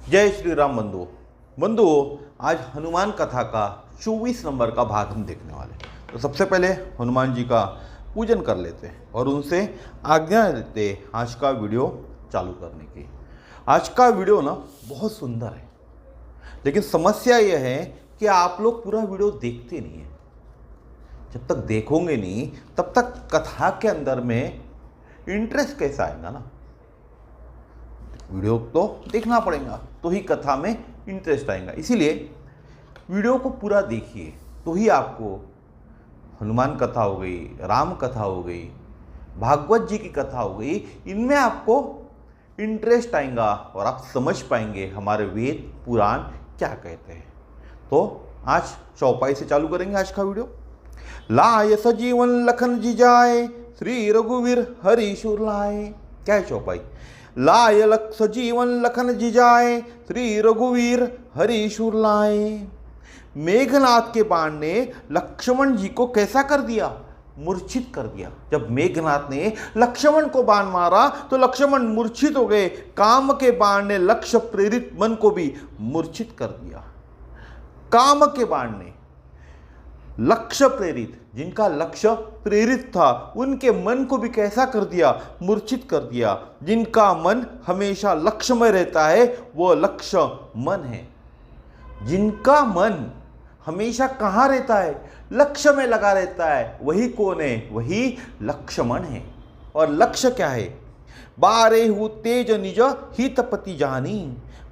जय श्री राम बंधुओं, आज हनुमान कथा का 24 नंबर का भाग हम देखने वाले हैं। तो सबसे पहले हनुमान जी का पूजन कर लेते हैं और उनसे आज्ञा लेते हैं आज का वीडियो चालू करने की। आज का वीडियो ना बहुत सुंदर है, लेकिन समस्या यह है कि आप लोग पूरा वीडियो देखते नहीं हैं। जब तक देखोगे नहीं तब तक कथा के अंदर में इंटरेस्ट कैसा आएगा ना। वीडियो तो देखना पड़ेगा तो ही कथा में इंटरेस्ट आएगा। इसीलिए वीडियो को पूरा देखिए तो ही आपको हनुमान कथा हो गई, राम कथा हो गई, भागवत जी की कथा हो गई, इनमें आपको इंटरेस्ट आएगा और आप समझ पाएंगे हमारे वेद पुराण क्या कहते हैं। तो आज चौपाई से चालू करेंगे आज का वीडियो। लाय सजीवन लखन जिजाए, श्री रघुवीर हरि सुर लाए। क्या है चौपाई? लाय सजीवन लखन जिजाए, श्री रघुवीर हरि सुर लाए। मेघनाथ के बाण ने लक्ष्मण जी को कैसा कर दिया? मूर्छित कर दिया। जब मेघनाथ ने लक्ष्मण को बाण मारा तो लक्ष्मण मूर्छित हो गए। काम के बाण ने लक्ष्य प्रेरित मन को भी मूर्छित कर दिया। काम के बाण ने लक्ष्य प्रेरित, जिनका लक्ष्य प्रेरित था, उनके मन को भी कैसा कर दिया? मूर्छित कर दिया। जिनका मन हमेशा लक्ष्य में रहता है वो लक्ष्य मन है। जिनका मन हमेशा कहाँ रहता है? लक्ष्य में लगा रहता है, वही कौन है? वही लक्ष्मण है। और लक्ष्य क्या है? बारेहु तेज निज हितपति जानी,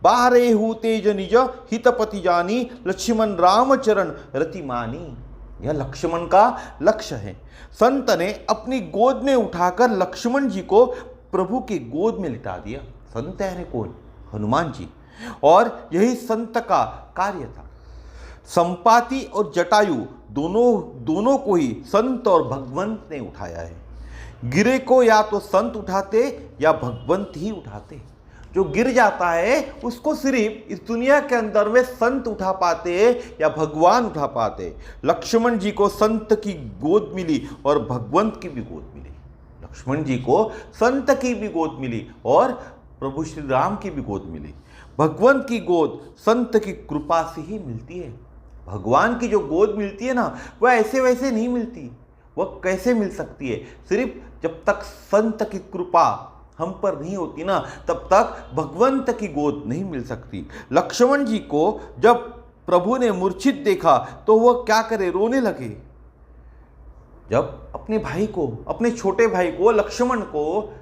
बारेहु तेज निज हितपति जानी, लक्ष्मण रामचरण रतिमानी। यह लक्ष्मण का लक्ष्य है। संत ने अपनी गोद में उठाकर लक्ष्मण जी को प्रभु की गोद में लिटा दिया। संत है कौन? हनुमान जी। और यही संत का कार्य था। संपाति और जटायु दोनों को ही संत और भगवंत ने उठाया है। गिरे को या तो संत उठाते या भगवंत ही उठाते। जो गिर जाता है उसको सिर्फ इस दुनिया के अंदर में संत उठा पाते या भगवान उठा पाते। लक्ष्मण जी को संत की गोद मिली और भगवंत की भी गोद मिली। लक्ष्मण जी को संत की भी गोद मिली और प्रभु श्री राम की भी गोद मिली। भगवंत की गोद संत की कृपा से ही मिलती है। भगवान की जो गोद मिलती है ना, वह ऐसे वैसे नहीं मिलती। वह कैसे मिल सकती है? सिर्फ जब तक संत की कृपा हम पर नहीं होती ना, तब तक भगवंत की गोद नहीं मिल सकती। लक्ष्मण जी को जब प्रभु ने मूर्छित देखा तो वह क्या करे? रोने लगे। जब अपने भाई को, अपने छोटे भाई को, लक्ष्मण को,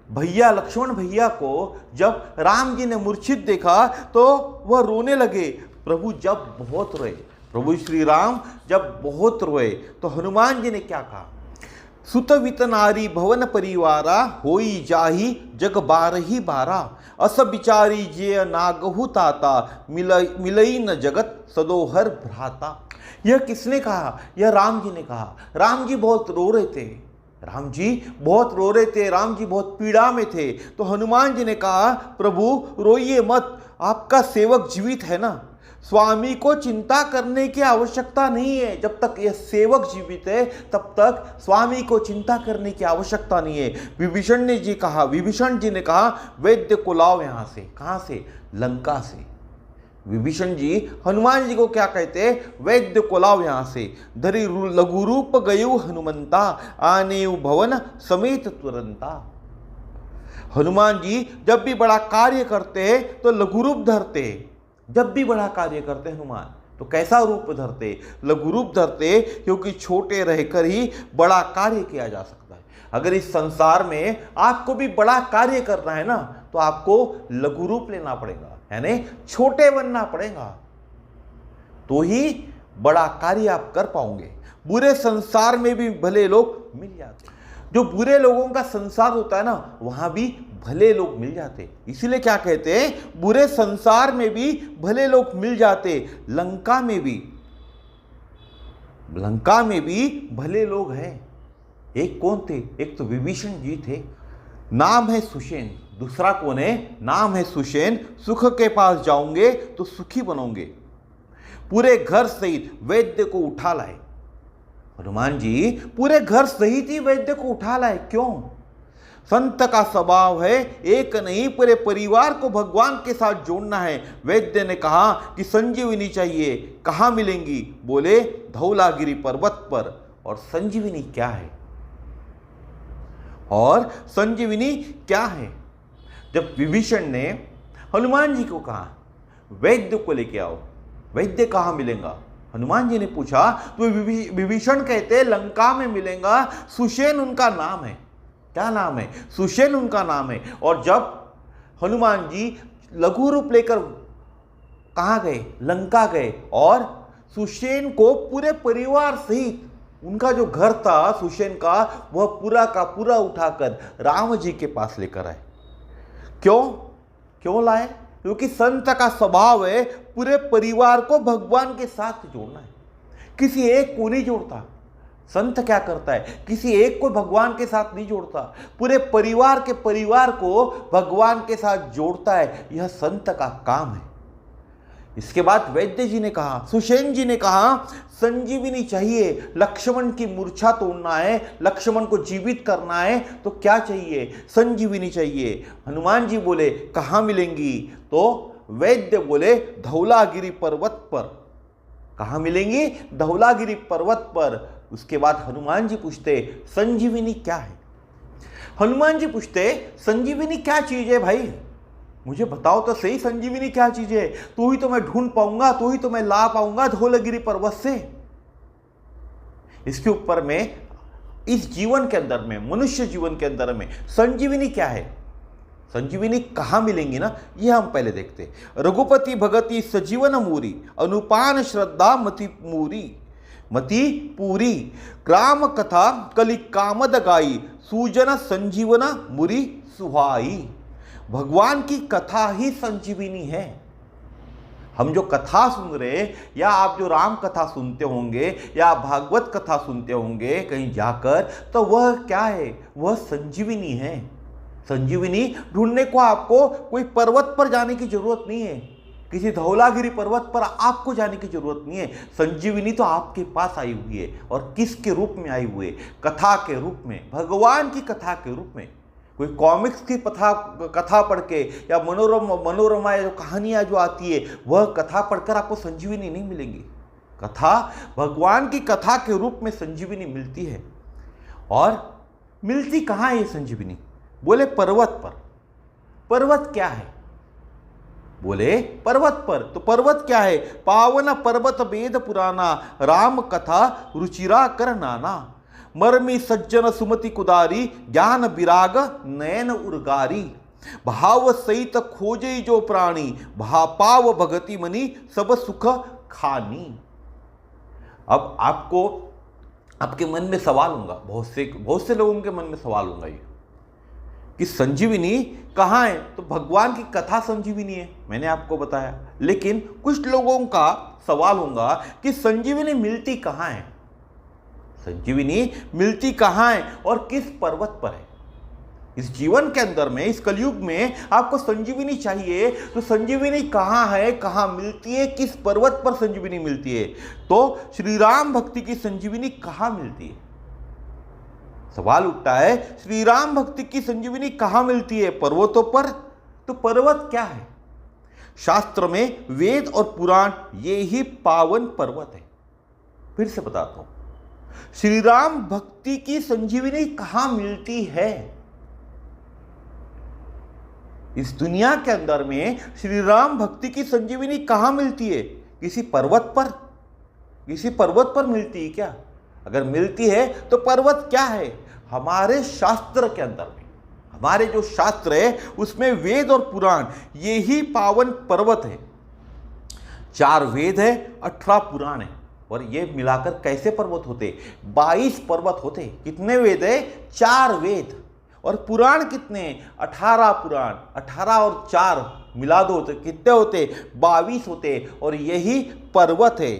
लक्ष्मण भैया को जब राम जी ने मूर्छित देखा तो वह रोने लगे। प्रभु जब बहुत रोए, प्रभु श्री राम जब बहुत रोए तो हनुमान जी ने क्या कहा? सुत वित नारी भवन परिवारा, होई जाही जग बारही बारा, अस बिचारी जे नागहु ताता, मिलई न जगत सदोहर भ्राता। यह किसने कहा? यह राम जी ने कहा। राम जी बहुत रो रहे थे। राम जी बहुत रो रहे थे। राम जी बहुत पीड़ा में थे। तो हनुमान जी ने कहा, प्रभु रोइए मत, आपका सेवक जीवित है ना। स्वामी को चिंता करने की आवश्यकता नहीं है। जब तक यह सेवक जीवित है तब तक स्वामी को चिंता करने की आवश्यकता नहीं है। विभीषण जी ने कहा वैद्य को लाओ यहां से। कहां से? लंका से। विभीषण जी हनुमान जी को क्या कहते? वैद्य को लाओ यहां से। धरि लघु रूप गयु हनुमंता, आनेउ भवन समेत तुरंता। हनुमान जी जब भी बड़ा कार्य करते तो लघु रूप धरते। जब भी बड़ा कार्य करते हनुमान तो कैसा रूप धरते? लघु रूप धरते, क्योंकि छोटे रहकर ही बड़ा कार्य किया जा सकता है। अगर इस संसार में आपको भी बड़ा कार्य करना है ना, तो आपको लघु रूप लेना पड़ेगा, यानी छोटे बनना पड़ेगा, तो ही बड़ा कार्य आप कर पाओगे। बुरे संसार में भी भले लोग मिल जाते। जो बुरे लोगों का संसार होता है ना, वहां भी भले लोग मिल जाते। इसीलिए क्या कहते हैं? बुरे संसार में भी भले लोग मिल जाते। लंका में भी भले लोग हैं। एक कौन थे? एक तो विभीषण जी थे, नाम है सुषेण। दूसरा कौन है? नाम है सुषेण। सुख के पास जाओगे तो सुखी बनोगे। पूरे घर सहित वैद्य को उठा लाए। हनुमान जी पूरे घर सहित ही वैद्य को उठा लाए। क्यों? संत का स्वभाव है एक नहीं पूरे परिवार को भगवान के साथ जोड़ना है। वैद्य ने कहा कि संजीवनी चाहिए, कहाँ मिलेंगी? बोले धौलागिरी पर्वत पर। और संजीवनी क्या है? और संजीवनी क्या है? जब विभीषण ने हनुमान जी को कहा वैद्य को लेके आओ, वैद्य कहाँ मिलेगा? हनुमान जी ने पूछा तो विभीषण कहते लंका में मिलेगा, सुषेण उनका नाम है। क्या नाम है? सुषेण उनका नाम है। और जब हनुमान जी लघु रूप लेकर कहाँ गए? लंका गए, और सुषेण को पूरे परिवार सहित उनका जो घर था सुषेण का, वह पूरा का पूरा उठाकर राम जी के पास लेकर आए। क्यों लाए? क्योंकि संत का स्वभाव है पूरे परिवार को भगवान के साथ जोड़ना है, किसी एक को नहीं जोड़ता। संत क्या करता है? किसी एक को भगवान के साथ नहीं जोड़ता, पूरे परिवार को भगवान के साथ जोड़ता है। यह संत का काम है। इसके बाद वैद्य जी ने कहा, सुषेण जी ने कहा संजीवनी चाहिए, लक्ष्मण की मूर्छा तोड़ना है, लक्ष्मण को जीवित करना है, तो क्या चाहिए? संजीवनी चाहिए। हनुमान जी बोले कहाँ मिलेंगी? तो वैद्य बोले धौलागिरी पर्वत पर। कहाँ मिलेंगी? धौलागिरी पर्वत पर। उसके बाद हनुमान जी पूछते संजीवनी क्या है? हनुमान जी पूछते संजीवनी क्या चीज है भाई? मुझे बताओ तो सही, संजीवनी क्या चीज है? तू ही तो मैं ढूंढ पाऊंगा, तू ही तो मैं ला पाऊंगा धौलागिरी पर्वत से। इसके ऊपर में इस जीवन के अंदर में, मनुष्य जीवन के अंदर में संजीवनी क्या है, संजीवनी कहां मिलेंगी ना, यह हम पहले देखते। रघुपति भगति सजीवन मूरी, अनुपान श्रद्धा मति पूरी, ग्राम कथा कलि कामद गाई, सूजन संजीवना मुरी सुहाई। भगवान की कथा ही संजीवनी है। हम जो कथा सुन रहे हैं, या आप जो राम कथा सुनते होंगे, या भागवत कथा सुनते होंगे कहीं जाकर, तो वह क्या है? वह संजीवनी है। संजीवनी ढूंढने को आपको कोई पर्वत पर जाने की जरूरत नहीं है, किसी धौलागिरी पर्वत पर आपको जाने की जरूरत नहीं है। संजीवनी तो आपके पास आई हुई है। और किसके रूप में आई हुई है? कथा के रूप में, भगवान की कथा के रूप में। कोई कॉमिक्स की कथा पढ़ के, या मनोरमा जो कहानियाँ जो आती है, वह कथा पढ़कर आपको संजीवनी नहीं मिलेंगी। कथा, भगवान की कथा के रूप में संजीवनी मिलती है। और मिलती कहाँ है ये संजीवनी? बोले पर्वत पर। पर्वत क्या है? बोले पर्वत पर। तो पर्वत क्या है? पावन पर्वत वेद पुराना, राम कथा रुचिरा कर नाना, मर्मी सज्जन सुमति कुदारी, ज्ञान विराग नयन उर्गारी, भाव सहित खोजे जो प्राणी, भापाव भगति मनी सब सुख खानी। अब आपको, आपके मन में सवाल होगा, बहुत से लोगों के मन में सवाल होगा ये कि संजीवनी कहाँ है? तो भगवान की कथा संजीवनी है, मैंने आपको बताया। लेकिन कुछ लोगों का सवाल होगा कि संजीवनी मिलती कहाँ है? संजीवनी मिलती कहाँ है और किस पर्वत पर है? इस जीवन के अंदर में, इस कलयुग में आपको संजीवनी चाहिए, तो संजीवनी कहाँ है, कहाँ मिलती है, किस पर्वत पर संजीवनी मिलती है? तो श्री राम भक्ति की संजीवनी कहाँ मिलती है? सवाल उठता है, श्री राम भक्ति की संजीवनी कहाँ मिलती है? पर्वतों पर। तो पर्वत क्या है? शास्त्र में वेद और पुराण ये ही पावन पर्वत है। फिर से बताता हूं, श्री राम भक्ति की संजीवनी कहां मिलती है? इस दुनिया के अंदर में श्री राम भक्ति की संजीवनी कहां मिलती है? किसी पर्वत पर? किसी पर्वत पर मिलती है क्या? अगर मिलती है तो पर्वत क्या है? हमारे शास्त्र के अंदर में, हमारे जो शास्त्र है उसमें वेद और पुराण ये ही पावन पर्वत है। 4 वेद है, 18 पुराण है, और ये मिलाकर कैसे पर्वत होते? 22 पर्वत होते। कितने वेद है? 4 वेद। और पुराण कितने? 18 पुराण। 18 और 4 मिला दो तो कितने होते? 22 होते। और यही पर्वत है।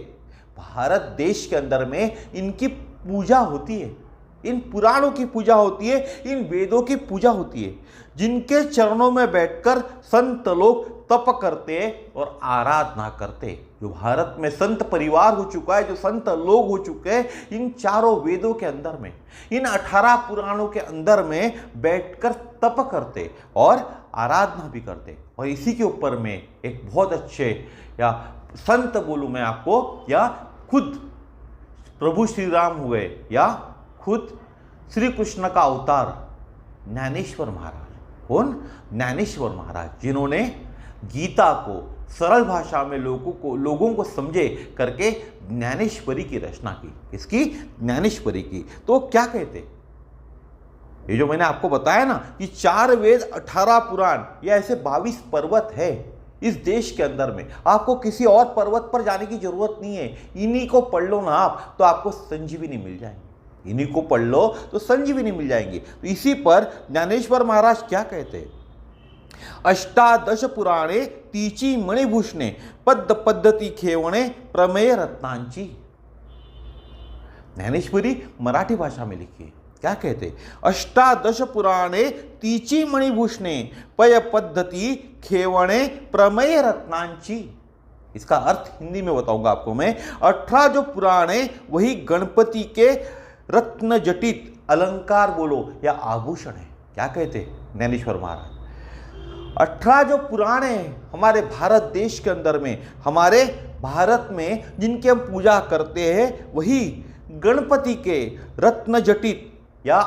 भारत देश के अंदर में इनकी पूजा होती है, इन पुराणों की पूजा होती है, इन वेदों की पूजा होती है, जिनके चरणों में बैठकर संत लोग तप करते और आराधना करते। जो भारत में संत परिवार हो चुका है, जो संत लोग हो चुके हैं, इन चारों वेदों के अंदर में, इन 18 पुराणों के अंदर में बैठकर तप करते और आराधना भी करते। और इसी के ऊपर में एक बहुत अच्छे या संत बोलूं मैं आपको, या खुद प्रभु श्री राम हुए, या खुद श्री कृष्ण का अवतार ज्ञानेश्वर महाराज। कौन? ज्ञानेश्वर महाराज, जिन्होंने गीता को सरल भाषा में लोगों को समझे करके ज्ञानेश्वरी की रचना की। इसकी ज्ञानेश्वरी की। तो क्या कहते, ये जो मैंने आपको बताया ना कि 4 वेद 18 पुराण, ये ऐसे 22 पर्वत है इस देश के अंदर में। आपको किसी और पर्वत पर जाने की जरूरत नहीं है। इन्हीं को पढ़ लो ना आप, तो आपको संजीवनी मिल जाएगी। इन्हीं को पढ़ लो तो संजीवनी मिल जाएंगी। तो इसी पर ज्ञानेश्वर महाराज क्या कहते हैं? अष्टादश पुराणे तीची मणिभूषणे पद्ध पद्धती खेवणे प्रमेय रत्नांची। ज्ञानेश्वरी मराठी भाषा में लिखी है। क्या कहते? अष्टादश पुराणे तीची मणिभूषणे पय पद्धति खेवणे प्रमेय रत्नांची। इसका अर्थ हिंदी में बताऊंगा आपको मैं। 18 जो पुराण है वही गणपति के रत्न जटित अलंकार बोलो या आभूषण है। क्या कहते ज्ञानेश्वर महाराज? 18 जो पुराण है हमारे भारत देश के अंदर में, हमारे भारत में जिनकी हम पूजा करते हैं, वही गणपति के रत्न जटित या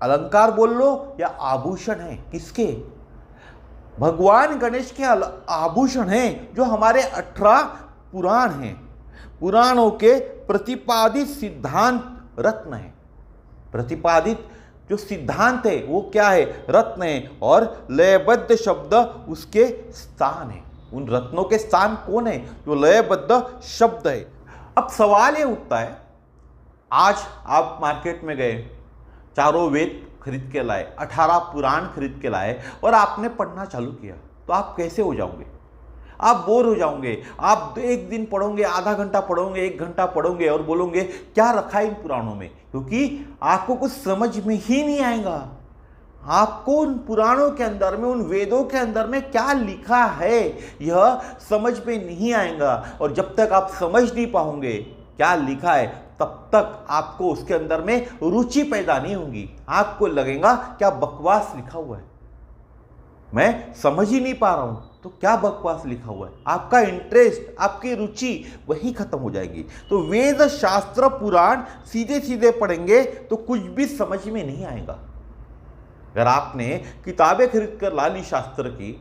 अलंकार बोल लो या आभूषण है। किसके? भगवान गणेश के आभूषण हैं, जो हमारे 18 पुराण हैं। पुराणों के प्रतिपादित सिद्धांत रत्न है। प्रतिपादित जो सिद्धांत है वो क्या है? रत्न है। और लयबद्ध शब्द उसके स्थान है। उन रत्नों के स्थान कौन है? जो लयबद्ध शब्द है। अब सवाल ये उठता है, आज आप मार्केट में गए, चारों वेद खरीद के लाए, 18 पुराण खरीद के लाए और आपने पढ़ना चालू किया, तो आप कैसे हो जाओगे? आप बोर हो जाओगे। आप एक दिन पढ़ोगे, आधा घंटा पढ़ोगे, 1 घंटा पढ़ोगे और बोलोगे क्या रखा है इन पुराणों में, क्योंकि आपको कुछ समझ में ही नहीं आएगा। आपको उन पुराणों के अंदर में, उन वेदों के अंदर में क्या लिखा है यह समझ में नहीं आएगा। और जब तक आप समझ नहीं पाओगे क्या लिखा है, तब तक आपको उसके अंदर में रुचि पैदा नहीं होगी। आपको लगेगा क्या बकवास लिखा हुआ है, मैं समझ ही नहीं पा रहा हूं, तो क्या बकवास लिखा हुआ है। आपका इंटरेस्ट, आपकी रुचि वही खत्म हो जाएगी। तो वेद शास्त्र पुराण सीधे सीधे पढ़ेंगे तो कुछ भी समझ में नहीं आएगा। अगर आपने किताबें खरीद कर ला ली शास्त्र की,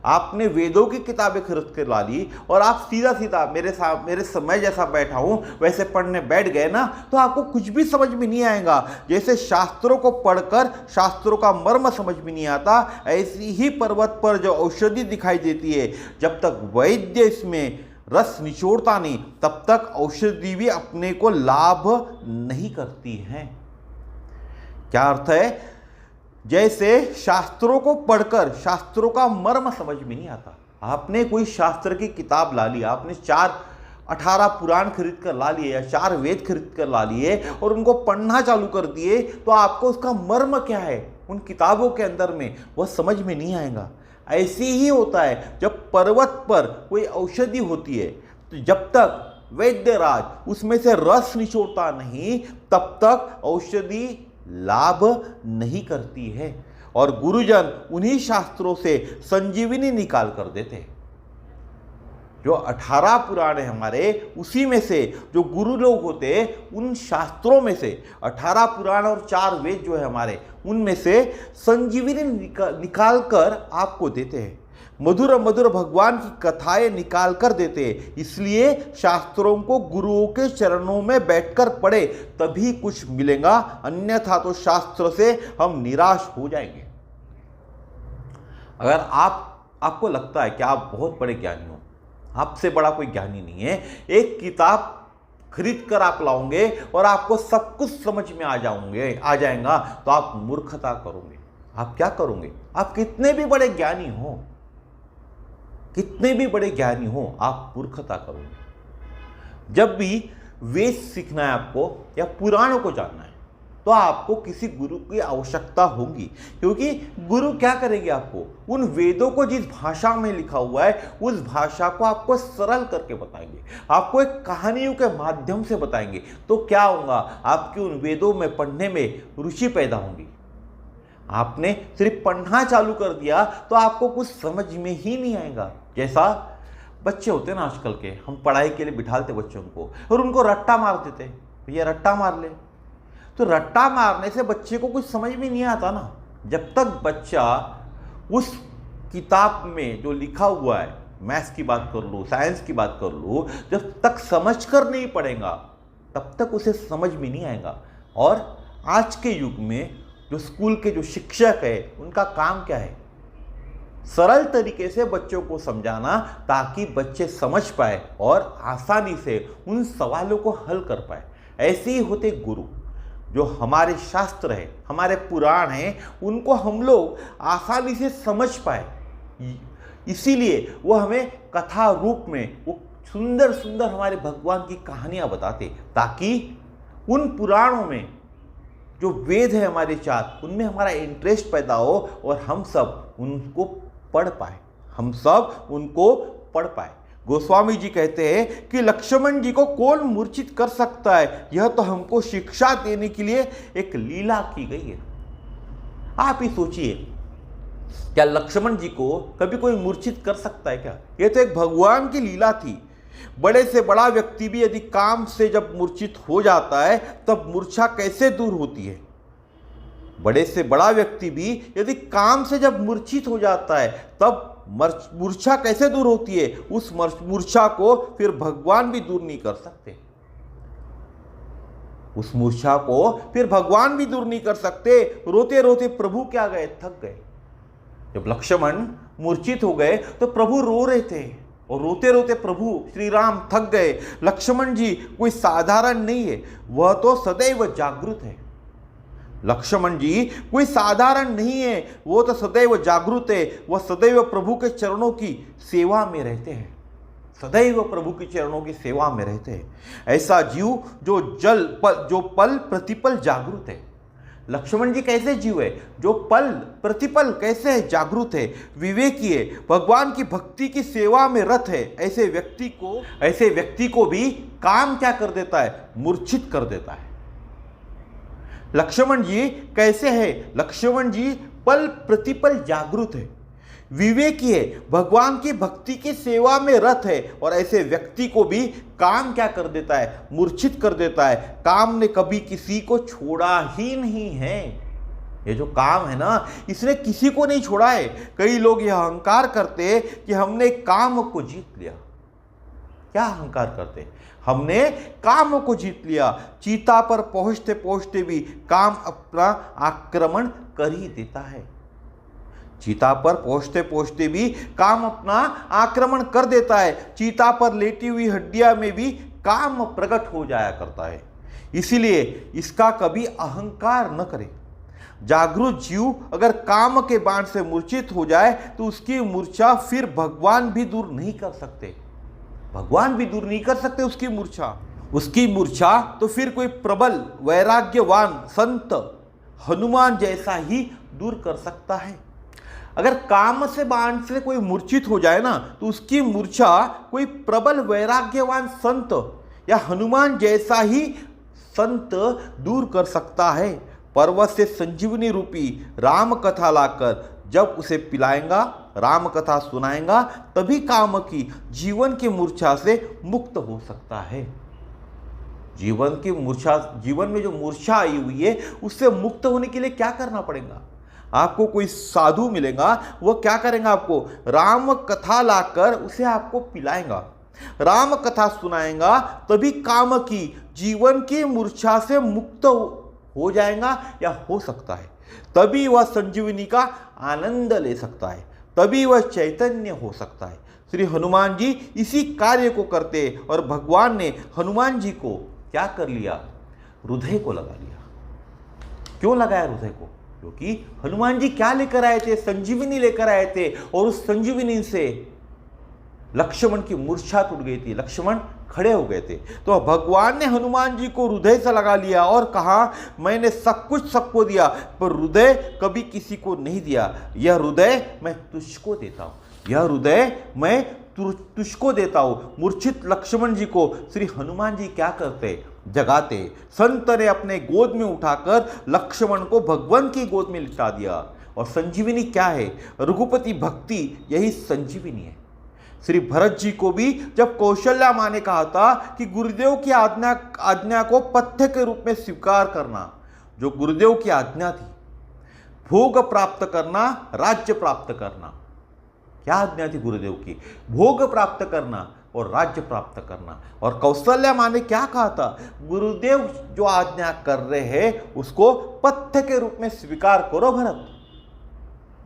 आपने वेदों की किताबें खरीद कर ला ली और आप सीधा सीधा मेरे समय जैसा बैठा हूं वैसे पढ़ने बैठ गए ना, तो आपको कुछ भी समझ में नहीं आएगा। जैसे शास्त्रों को पढ़कर शास्त्रों का मर्म समझ में नहीं आता, ऐसी ही पर्वत पर जो औषधि दिखाई देती है, जब तक वैद्य इसमें रस निचोड़ता नहीं, तब तक औषधि भी अपने को लाभ नहीं करती है। क्या अर्थ है? जैसे शास्त्रों को पढ़कर शास्त्रों का मर्म समझ में नहीं आता। आपने कोई शास्त्र की किताब ला ली, आपने 18 पुराण खरीद कर ला लिए या 4 वेद खरीद कर ला लिए और उनको पढ़ना चालू कर दिए, तो आपको उसका मर्म क्या है उन किताबों के अंदर में वह समझ में नहीं आएगा। ऐसे ही होता है जब पर्वत पर कोई औषधि होती है, तो जब तक वैद्यराज उसमें से रस निचोड़ता नहीं, तब तक औषधि लाभ नहीं करती है। और गुरुजन उन्हीं शास्त्रों से संजीवनी निकाल कर देते हैं। जो 18 पुराण है हमारे, उसी में से जो गुरु लोग होते हैं, उन शास्त्रों में से 18 पुराण और 4 वेद जो है हमारे, उनमें से संजीवनी निकाल कर आपको देते हैं। मधुर मधुर भगवान की कथाएं निकाल कर देते हैं। इसलिए शास्त्रों को गुरुओं के चरणों में बैठकर पढ़े, तभी कुछ मिलेगा, अन्यथा तो शास्त्र से हम निराश हो जाएंगे। अगर आपको लगता है कि आप बहुत बड़े ज्ञानी हो, आपसे बड़ा कोई ज्ञानी नहीं है, एक किताब खरीद कर आप लाओगे और आपको सब कुछ समझ में आ जाएगा, तो आप मूर्खता करोगे। आप क्या करोगे? आप कितने भी बड़े ज्ञानी हो, कितने भी बड़े ज्ञानी हो, आप मूर्खता करोगे। जब भी वेद सीखना है आपको या पुराणों को जानना है, तो आपको किसी गुरु की आवश्यकता होगी, क्योंकि गुरु क्या करेंगे, आपको उन वेदों को जिस भाषा में लिखा हुआ है उस भाषा को आपको सरल करके बताएंगे, आपको एक कहानियों के माध्यम से बताएंगे। तो क्या होगा, आपकी उन वेदों में पढ़ने में रुचि पैदा होगी। आपने सिर्फ पढ़ना चालू कर दिया तो आपको कुछ समझ में ही नहीं आएगा। जैसा बच्चे होते हैं ना आजकल के, हम पढ़ाई के लिए बिठाते बच्चों को और उनको रट्टा मार देते, भैया रट्टा मार ले। तो रट्टा मारने से बच्चे को कुछ समझ में नहीं आता ना। जब तक बच्चा उस किताब में जो लिखा हुआ है, मैथ्स की बात कर लो, साइंस की बात कर लो, जब तक समझ कर नहीं पढ़ेगा तब तक उसे समझ में नहीं आएगा। और आज के युग में जो स्कूल के जो शिक्षक है उनका काम क्या है, सरल तरीके से बच्चों को समझाना ताकि बच्चे समझ पाए और आसानी से उन सवालों को हल कर पाए। ऐसे ही होते गुरु, जो हमारे शास्त्र है, हमारे पुराण हैं, उनको हम लोग आसानी से समझ पाए। इसीलिए वो हमें कथा रूप में वो सुंदर सुंदर हमारे भगवान की कहानियां बताते, ताकि उन पुराणों में जो वेद है हमारे चार, उनमें हमारा इंटरेस्ट पैदा हो और हम सब उनको पढ़ पाए, हम सब उनको पढ़ पाए। गोस्वामी जी कहते हैं कि लक्ष्मण जी को कौन मूर्छित कर सकता है, यह तो हमको शिक्षा देने के लिए एक लीला की गई है। आप ही सोचिए, क्या लक्ष्मण जी को कभी कोई मूर्छित कर सकता है क्या? यह तो एक भगवान की लीला थी। बड़े से बड़ा व्यक्ति भी यदि काम से जब मूर्छित हो जाता है तब मूर्छा कैसे दूर होती है। बड़े से बड़ा व्यक्ति भी यदि काम से जब मूर्छित हो जाता है तब मूर्छा कैसे दूर होती है। उस मूर्छा को फिर भगवान भी दूर नहीं कर सकते, उस मूर्छा को फिर भगवान भी दूर नहीं कर सकते। रोते रोते प्रभु क्या गए, थक गए। जब लक्ष्मण मूर्छित हो गए तो प्रभु रो रहे थे और रोते रोते प्रभु श्री राम थक गए। लक्ष्मण जी कोई साधारण नहीं है, वह तो सदैव जागृत है। लक्ष्मण जी कोई साधारण नहीं है, वो तो सदैव जागृत है। वह सदैव प्रभु के चरणों की सेवा में रहते हैं, सदैव प्रभु के चरणों की सेवा में रहते हैं। ऐसा जीव जो पल प्रतिपल जागृत है। लक्ष्मण जी कैसे जीव है, जो पल प्रतिपल कैसे जागृत है, विवेकी है, भगवान की भक्ति की सेवा में रत है। ऐसे व्यक्ति को भी काम क्या कर देता है, मूर्छित कर देता है। लक्ष्मण जी कैसे है, लक्ष्मण जी पल प्रतिपल जागृत है, विवेकी है, भगवान की भक्ति की सेवा में रत है। और ऐसे व्यक्ति को भी काम क्या कर देता है, मूर्छित कर देता है। काम ने कभी किसी को छोड़ा ही नहीं है। ये जो काम है ना, इसने किसी को नहीं छोड़ा है। कई लोग यह अहंकार करते कि हमने काम को जीत लिया। क्या अहंकार करते, हमने काम को जीत लिया। चीता पर पहुंचते पहुंचते भी काम अपना आक्रमण कर ही देता है। चीता पर पहुंचते पहुंचते भी काम अपना आक्रमण कर देता है। चीता पर लेटी हुई हड्डियां में भी काम प्रकट हो जाया करता है। इसीलिए इसका कभी अहंकार न करें। जागृत जीव अगर काम के बाण से मूर्छित हो जाए तो उसकी मूर्छा फिर भगवान भी दूर नहीं कर सकते, भगवान भी दूर नहीं कर सकते उसकी मूर्छा तो फिर कोई प्रबल वैराग्यवान संत हनुमान जैसा ही दूर कर सकता है। अगर काम से बाण से कोई मूर्छित हो जाए ना तो उसकी मूर्छा कोई प्रबल वैराग्यवान संत या हनुमान जैसा ही संत दूर कर सकता है। पर्वत से संजीवनी रूपी राम कथा लाकर जब उसे पिलाएगा, राम कथा सुनाएगा, तभी काम की जीवन की मूर्छा से मुक्त हो सकता है। जीवन में जो मूर्छा आई हुई है उससे मुक्त होने के लिए क्या करना पड़ेगा, आपको कोई साधु मिलेगा, वो क्या करेंगे, आपको राम कथा लाकर उसे आपको पिलाएगा, राम कथा सुनाएगा, तभी काम की जीवन की मूर्छा से मुक्त हो जाएगा या हो सकता है। तभी वह संजीवनी का आनंद ले सकता है, तभी वह चैतन्य हो सकता है। श्री हनुमान जी इसी कार्य को करते और भगवान ने हनुमान जी को क्या कर लिया, हृदय को लगा लिया। क्यों लगाया हृदय को, क्योंकि हनुमान जी क्या लेकर आए थे, संजीवनी लेकर आए थे। और उस संजीवनी से लक्ष्मण की मूर्छा टूट गई थी, लक्ष्मण खड़े हो गए थे। तो भगवान ने हनुमान जी को हृदय से लगा लिया और कहा, मैंने सब कुछ सबको दिया पर हृदय कभी किसी को नहीं दिया। यह हृदय मैं तुझको देता हूँ, यह हृदय मैं तुझको देता हूँ। मूर्छित लक्ष्मण जी को श्री हनुमान जी क्या करते, जगाते। संत ने अपने गोद में उठाकर लक्ष्मण को भगवान की गोद में लिटा दिया। और संजीवनी क्या है? रघुपति भक्ति, यही संजीवनी है। श्री भरत जी को भी जब कौशल्या माँ ने कहा था कि गुरुदेव की आज्ञा को पथ्य के रूप में स्वीकार करना, जो गुरुदेव की आज्ञा थी, भोग प्राप्त करना, राज्य प्राप्त करना। क्या आज्ञा थी गुरुदेव की? भोग प्राप्त करना और राज्य प्राप्त करना। और कौशल्या माँ ने क्या कहा था? गुरुदेव जो आज्ञा कर रहे हैं उसको पथ्य के रूप में स्वीकार करो भरत।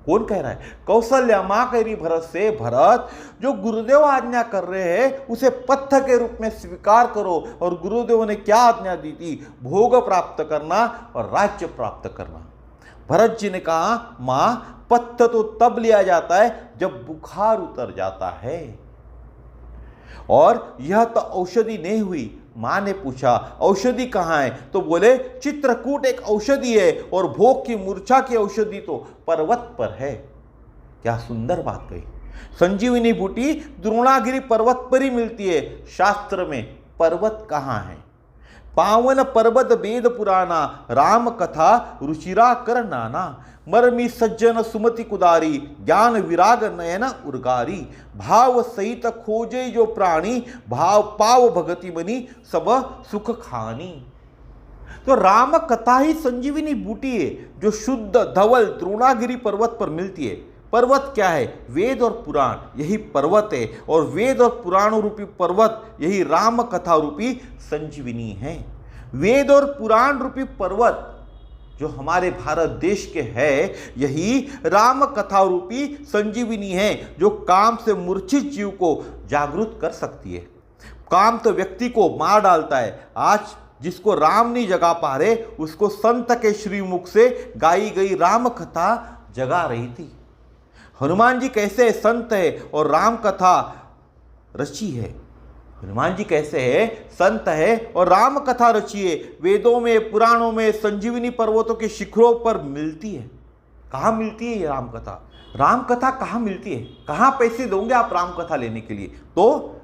कौन कह रहा है? कौशल्या माँ कह रही भरत से, भरत जो गुरुदेव आज्ञा कर रहे हैं उसे पथ्य के रूप में स्वीकार करो। और गुरुदेव ने क्या आज्ञा दी थी? भोग प्राप्त करना और राज्य प्राप्त करना। भरत जी ने कहा, माँ पथ्य तो तब लिया जाता है जब बुखार उतर जाता है, और यह तो औषधि नहीं हुई। मां ने पूछा, औषधि कहाँ है? तो बोले, चित्रकूट एक औषधि है और भोग की मूर्छा की औषधि तो पर्वत पर है। क्या सुंदर बात कही। संजीवनी बूटी द्रोणागिरी पर्वत पर ही मिलती है। शास्त्र में पर्वत कहाँ है? पावन पर्वत वेद पुराना, राम कथा रुचिरा कर नाना। मर्मी सज्जन सुमति कुदारी, ज्ञान विराग नयन उर्गारी। भाव सहित खोजे जो प्राणी, भाव पाव भगति बनी सब सुख खानी। तो राम कथा ही संजीवनी बूटी है जो शुद्ध धवल द्रोणागिरी पर्वत पर मिलती है। पर्वत क्या है? वेद और पुराण, यही पर्वत है। और वेद और पुराण रूपी पर्वत यही राम कथा रूपी संजीवनी है। वेद और पुराण रूपी पर्वत जो हमारे भारत देश के है, यही राम कथा रूपी संजीवनी है, जो काम से मूर्छित जीव को जागृत कर सकती है। काम तो व्यक्ति को मार डालता है। आज जिसको राम नहीं जगा पा रहे, उसको संत के श्रीमुख से गाई गई राम कथा जगा रही थी। हनुमान जी कैसे संत है और राम कथा रची है? हनुमान जी कैसे है? संत है और राम कथा रची है। वेदों में, पुराणों में, संजीवनी पर्वतों के शिखरों पर मिलती है। कहाँ मिलती है ये राम कथा? राम कथा कहाँ मिलती है? कहाँ पैसे दोगे आप राम कथा लेने के लिए? तो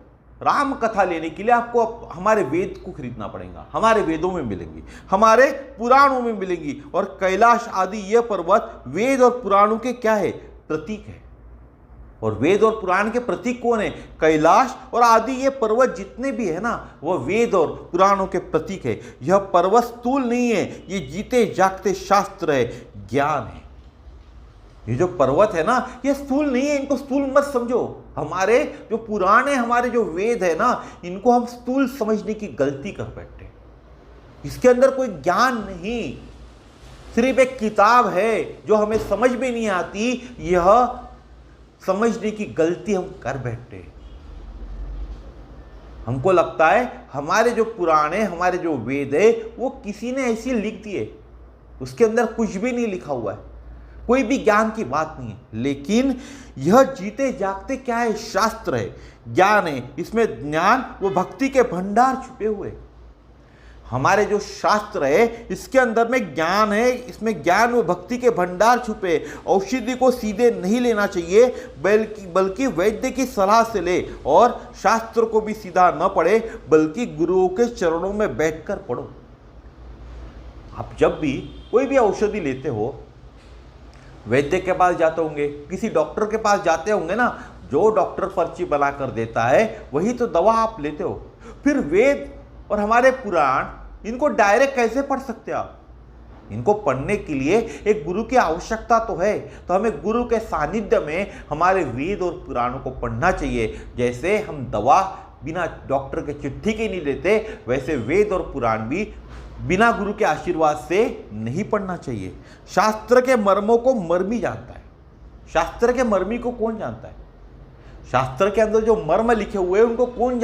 राम कथा लेने के लिए आपको हमारे वेद को खरीदना पड़ेगा। हमारे वेदों में मिलेंगी, हमारे पुराणों में मिलेंगी। और कैलाश आदि ये पर्वत वेद और पुराणों के क्या है? प्रतीक है। और वेद और पुराण के प्रतीक कौन है? कैलाश और आदि ये पर्वत जितने भी है ना, वह वेद और पुराणों के प्रतीक है। यह पर्वत स्थूल नहीं है, ये जीते जागते शास्त्र है, ज्ञान है। ये जो पर्वत है ना, ये स्थूल नहीं है, इनको स्थूल मत समझो। हमारे जो पुराण है, हमारे जो वेद है ना, इनको हम स्थूल समझने की गलती कर बैठे। इसके अंदर कोई ज्ञान नहीं, सिर्फ एक किताब है जो हमें समझ में नहीं आती। यह समझने की गलती हम कर बैठे। हमको लगता है हमारे जो पुराण है, हमारे जो वेद है, वो किसी ने ऐसी लिख दिए, उसके अंदर कुछ भी नहीं लिखा हुआ है, कोई भी ज्ञान की बात नहीं है। लेकिन यह जीते जागते क्या है? शास्त्र है, ज्ञान है। इसमें ज्ञान व भक्ति के भंडार छुपे हुए। हमारे जो शास्त्र है, इसके अंदर में ज्ञान है, इसमें ज्ञान व भक्ति के भंडार छुपे। औषधि को सीधे नहीं लेना चाहिए, बल्कि वैद्य की सलाह से ले। और शास्त्र को भी सीधा न पढ़े, बल्कि गुरुओं के चरणों में बैठकर पढ़ो। आप जब भी कोई भी औषधि लेते हो, वैद्य के पास जाते होंगे, किसी डॉक्टर के पास जाते होंगे ना, जो डॉक्टर पर्ची बना कर देता है वही तो दवा आप लेते हो। फिर वेद और हमारे पुराण, इनको डायरेक्ट कैसे पढ़ सकते हो आप? इनको पढ़ने के लिए एक गुरु की आवश्यकता तो है। तो हमें गुरु के सानिध्य में हमारे वेद और पुराणों को पढ़ना चाहिए। जैसे हम दवा बिना डॉक्टर के चिट्ठी के नहीं लेते, वैसे वेद और पुराण भी बिना गुरु के आशीर्वाद से नहीं पढ़ना चाहिए। शास्त्र के मर्मों को मर्मी जानता है। शास्त्र के मर्मी को कौन जानता है? शास्त्र के अंदर जो मर्म लिखे हुए हैं उनको कौन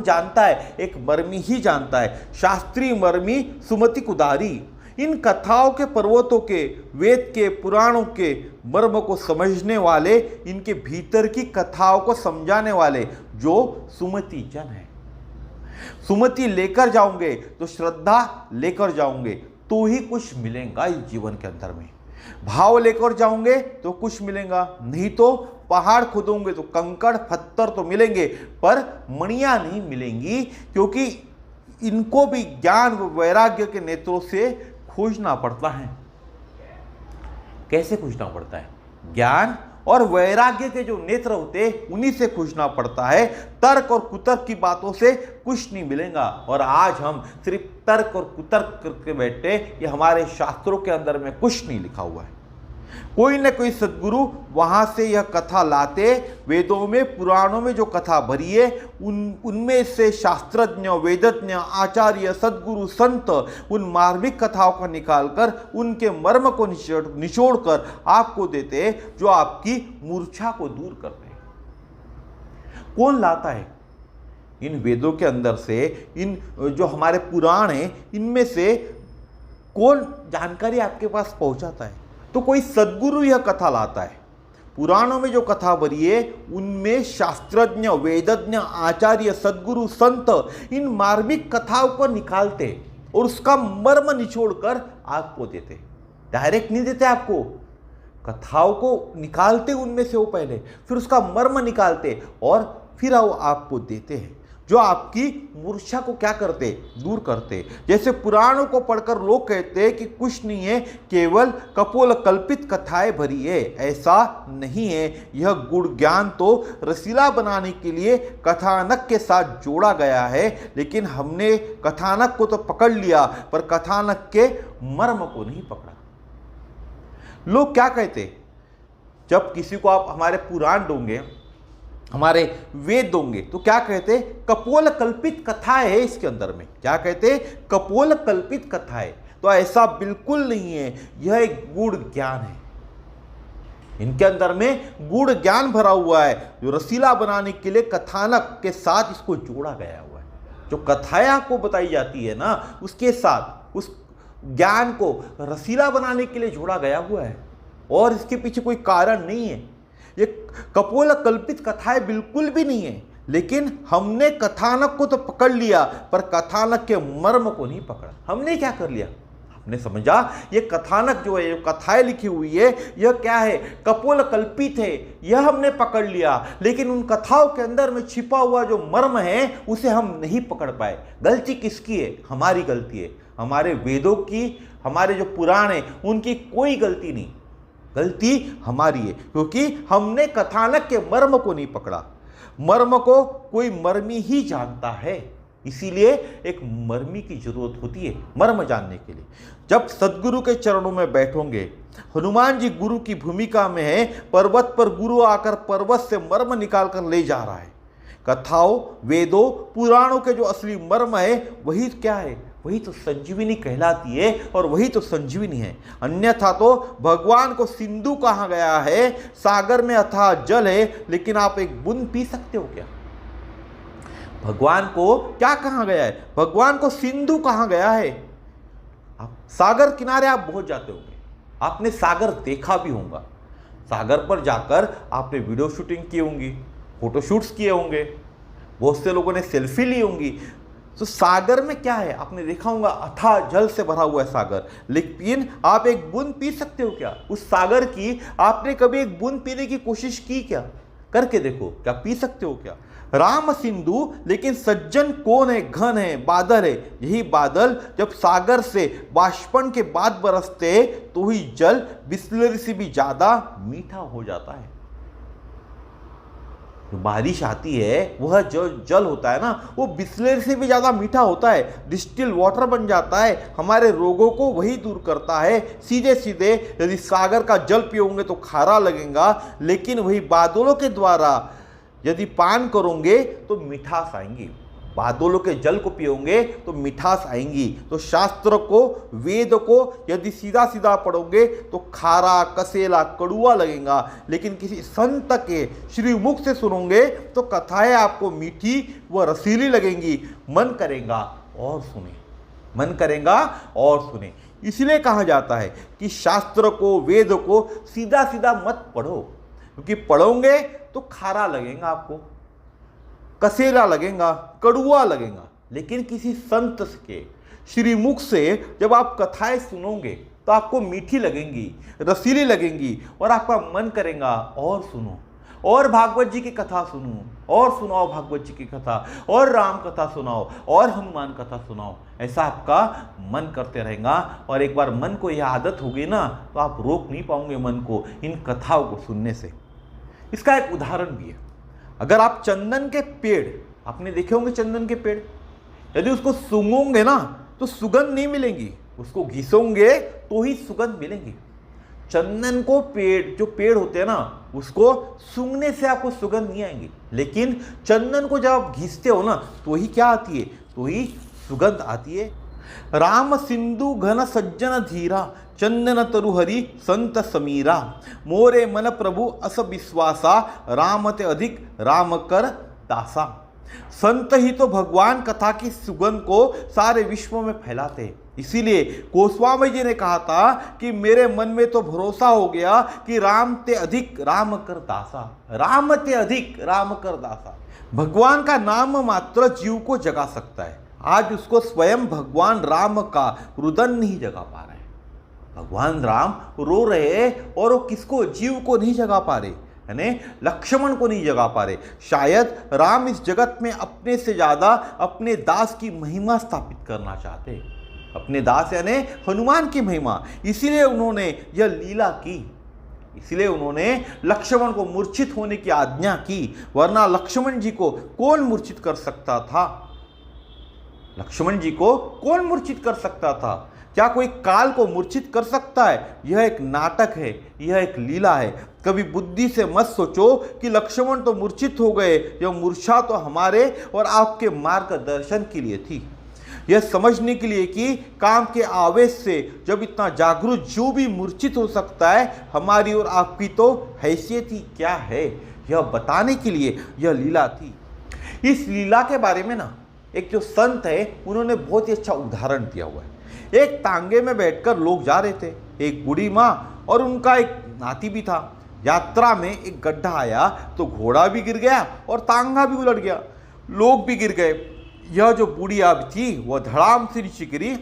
जानता है? एक मर्मी ही जानता है। शास्त्री मर्मी सुमति कुदारी। इन कथाओं के, पर्वतों के, वेद के, पुराणों के मर्म को समझने वाले, इनके भीतर की कथाओं को समझाने वाले जो सुमति जन है। सुमति लेकर जाओगे तो श्रद्धा लेकर जाओगे तो ही कुछ मिलेगा इस जीवन के अंदर में। भाव लेकर जाओगे तो कुछ मिलेगा, नहीं तो पहाड़ खोदोगे तो कंकड़ पत्थर तो मिलेंगे पर मणियां नहीं मिलेंगी, क्योंकि इनको भी ज्ञान व वैराग्य के नेत्रों से खोजना पड़ता है। कैसे खोजना पड़ता है? ज्ञान और वैराग्य के जो नेत्र होते हैं उन्हीं से खोजना पड़ता है। तर्क और कुतर्क की बातों से कुछ नहीं मिलेगा। और आज हम सिर्फ तर्क और कुतर्क करके बैठे, ये हमारे शास्त्रों के अंदर में कुछ नहीं लिखा हुआ है। कोई न कोई सद्गुरु वहां से यह कथा लाते, वेदों में, पुराणों में जो कथा भरी है उनमें से शास्त्रज्ञ, वेदज्ञ, आचार्य, सद्गुरु, संत उन मार्मिक कथाओं को निकालकर उनके मर्म को निचोड़कर आपको देते, जो आपकी मूर्छा को दूर करते हैं। कौन लाता है? इन वेदों के अंदर से, इन जो हमारे पुराण हैं इनमें से कौन जानकारी आपके पास पहुंचाता है? तो कोई सद्गुरु यह कथा लाता है। पुराणों में जो कथा भरी है उनमें शास्त्रज्ञ, वेदज्ञ, आचार्य, सद्गुरु, संत इन मार्मिक कथाओं को निकालते और उसका मर्म निचोड़कर आपको देते। डायरेक्ट नहीं देते आपको, कथाओं को निकालते उनमें से वो पहले, फिर उसका मर्म निकालते और फिर वो आपको देते हैं, जो आपकी मूर्छा को क्या करते? दूर करते। जैसे पुराणों को पढ़कर लोग कहते हैं कि कुछ नहीं है, केवल कपोल कल्पित कथाएं भरी है। ऐसा नहीं है। यह गुण ज्ञान तो रसीला बनाने के लिए कथानक के साथ जोड़ा गया है, लेकिन हमने कथानक को तो पकड़ लिया पर कथानक के मर्म को नहीं पकड़ा। लोग क्या कहते? जब किसी को आप हमारे पुराण दोगे, हमारे वेद दोगे, तो क्या कहते? कपोल कल्पित कथाएं है इसके अंदर में। क्या कहते? कपोल कल्पित कथाएं। तो ऐसा बिल्कुल नहीं है, यह एक गूढ़ ज्ञान है। इनके अंदर में गूढ़ ज्ञान भरा हुआ है, जो रसीला बनाने के लिए कथानक के साथ इसको जोड़ा गया हुआ है। जो कथाएं आपको बताई जाती है ना, उसके साथ उस ज्ञान को रसीला बनाने के लिए जोड़ा गया हुआ है, और इसके पीछे कोई कारण नहीं है। ये कपोल कल्पित कथाएं बिल्कुल भी नहीं है, लेकिन हमने कथानक को तो पकड़ लिया पर कथानक के मर्म को नहीं पकड़ा। हमने क्या कर लिया? हमने समझा ये कथानक जो है, कथाएं लिखी हुई है, यह क्या है? कपोल कल्पित है, यह हमने पकड़ लिया, लेकिन उन कथाओं के अंदर में छिपा हुआ जो मर्म है उसे हम नहीं पकड़ पाए। गलती किसकी है? हमारी गलती है। हमारे वेदों की, हमारे जो पुराण है उनकी कोई गलती नहीं, गलती हमारी है, क्योंकि हमने कथानक के मर्म को नहीं पकड़ा। मर्म को कोई मर्मी ही जानता है, इसीलिए एक मर्मी की जरूरत होती है मर्म जानने के लिए। जब सद्गुरु के चरणों में बैठोगे, हनुमान जी गुरु की भूमिका में है, पर्वत पर गुरु आकर पर्वत से मर्म निकाल कर ले जा रहा है। कथाओं, वेदों, पुराणों के जो असली मर्म है वही क्या है? वही तो संजीवनी कहलाती है, और वही तो संजीवनी है। अन्यथा तो भगवान को सिंधु कहा गया है, सागर में अथाह जल है, लेकिन आप एक बूंद पी सकते हो क्या? भगवान को क्या कहा गया है? भगवान को सिंधु कहा गया है। आप सागर किनारे आप पहुंच जाते होंगे, आपने सागर देखा भी होगा। सागर पर जाकर आपने वीडियो शूटिंग की होंगी, फोटोशूट्स किए होंगे, बहुत से लोगों ने सेल्फी ली होंगी। तो सागर में क्या है? आपने देखा होगा अथाह जल से भरा हुआ है सागर, लेकिन आप एक बूंद पी सकते हो क्या? उस सागर की आपने कभी एक बूंद पीने की कोशिश की क्या? करके देखो, क्या पी सकते हो क्या? राम सिंधु, लेकिन सज्जन कौन है? घन है, बादल है। यही बादल जब सागर से बाष्पन के बाद बरसते तो ही जल बिस्लरी से भी ज्यादा मीठा हो जाता है। जो बारिश आती है वह जो जल होता है ना, वो बिस्लेरी से भी ज़्यादा मीठा होता है, डिस्टिल वाटर बन जाता है, हमारे रोगों को वही दूर करता है। सीधे सीधे यदि सागर का जल पियोगे तो खारा लगेगा, लेकिन वही बादलों के द्वारा यदि पान करोगे तो मिठास आएंगी। बादलों के जल को पियोगे तो मिठास आएंगी। तो शास्त्र को, वेद को यदि सीधा सीधा पढ़ोगे तो खारा, कसेला, कड़ुआ लगेगा, लेकिन किसी संत के श्रीमुख से सुनोगे तो कथाएं आपको मीठी व रसीली लगेंगी। मन करेगा और सुने, मन करेगा और सुने। इसलिए कहा जाता है कि शास्त्र को, वेद को सीधा सीधा मत पढ़ो, क्योंकि पढ़ोगे तो खारा लगेगा, आपको कसेला लगेगा, कड़ुआ लगेगा। लेकिन किसी संत के श्रीमुख से जब आप कथाएं सुनोगे तो आपको मीठी लगेंगी, रसीली लगेंगी और आपका मन करेगा और सुनो, और भागवत जी की कथा सुनो, और सुनाओ भागवत जी की कथा, और राम कथा सुनाओ, और हनुमान कथा सुनाओ। ऐसा आपका मन करते रहेगा। और एक बार मन को यह आदत होगी ना, तो आप रोक नहीं पाओगे मन को इन कथाओं को सुनने से। इसका एक उदाहरण भी है। अगर आप चंदन के पेड़, आपने देखे होंगे चंदन के पेड़, यदि उसको सूंघोगे ना तो सुगंध नहीं मिलेगी, उसको घिसोगे तो ही सुगंध मिलेगी। चंदन को जो पेड़ होते हैं ना, उसको सूंघने से आपको सुगंध नहीं आएंगी, लेकिन चंदन को जब आप घिसते हो ना तो ही क्या आती है, तो ही सुगंध आती है। राम सिंधु घन सज्जन धीरा, चंदन तरुहरि संत समीरा, मोरे मन प्रभु अस विश्वासा, राम ते अधिक राम कर दासा। संत ही तो भगवान कथा की सुगंध को सारे विश्व में फैलाते हैं। इसीलिए गोस्वामी जी ने कहा था कि मेरे मन में तो भरोसा हो गया कि राम ते अधिक राम कर दासा, राम ते अधिक राम कर दासा। भगवान का नाम मात्र जीव को जगा सकता है। आज उसको स्वयं भगवान राम का रुदन नहीं जगा पा रहा है। भगवान राम रो रहे हैं और वो किसको, जीव को नहीं जगा पा रहे, यानी लक्ष्मण को नहीं जगा पा रहे। शायद राम इस जगत में अपने से ज्यादा अपने दास की महिमा स्थापित करना चाहते, अपने दास यानी हनुमान की महिमा। इसीलिए उन्होंने यह लीला की, इसलिए उन्होंने लक्ष्मण को मूर्छित होने की आज्ञा की, वरना लक्ष्मण जी को कौन मूर्छित कर सकता था? लक्ष्मण जी को कौन मूर्छित कर सकता था? क्या कोई काल को मूर्छित कर सकता है? यह एक नाटक है, यह एक लीला है। कभी बुद्धि से मत सोचो कि लक्ष्मण तो मूर्छित हो गए, यह मूर्छा तो हमारे और आपके मार्गदर्शन के लिए थी, यह समझने के लिए कि काम के आवेश से जब इतना जागरूक जो भी मूर्छित हो सकता है, हमारी और आपकी तो हैसियत ही क्या है, यह बताने के लिए यह लीला थी। इस लीला के बारे में ना एक जो संत है उन्होंने बहुत ही अच्छा उदाहरण दिया हुआ है। एक तांगे में बैठकर लोग जा रहे थे, एक बूढ़ी माँ और उनका एक नाती भी था। यात्रा में एक गड्ढा आया तो घोड़ा भी गिर गया और तांगा भी उलट गया, लोग भी गिर गए। यह जो बुढ़िया थी वह धड़ाम से नीचे गिरी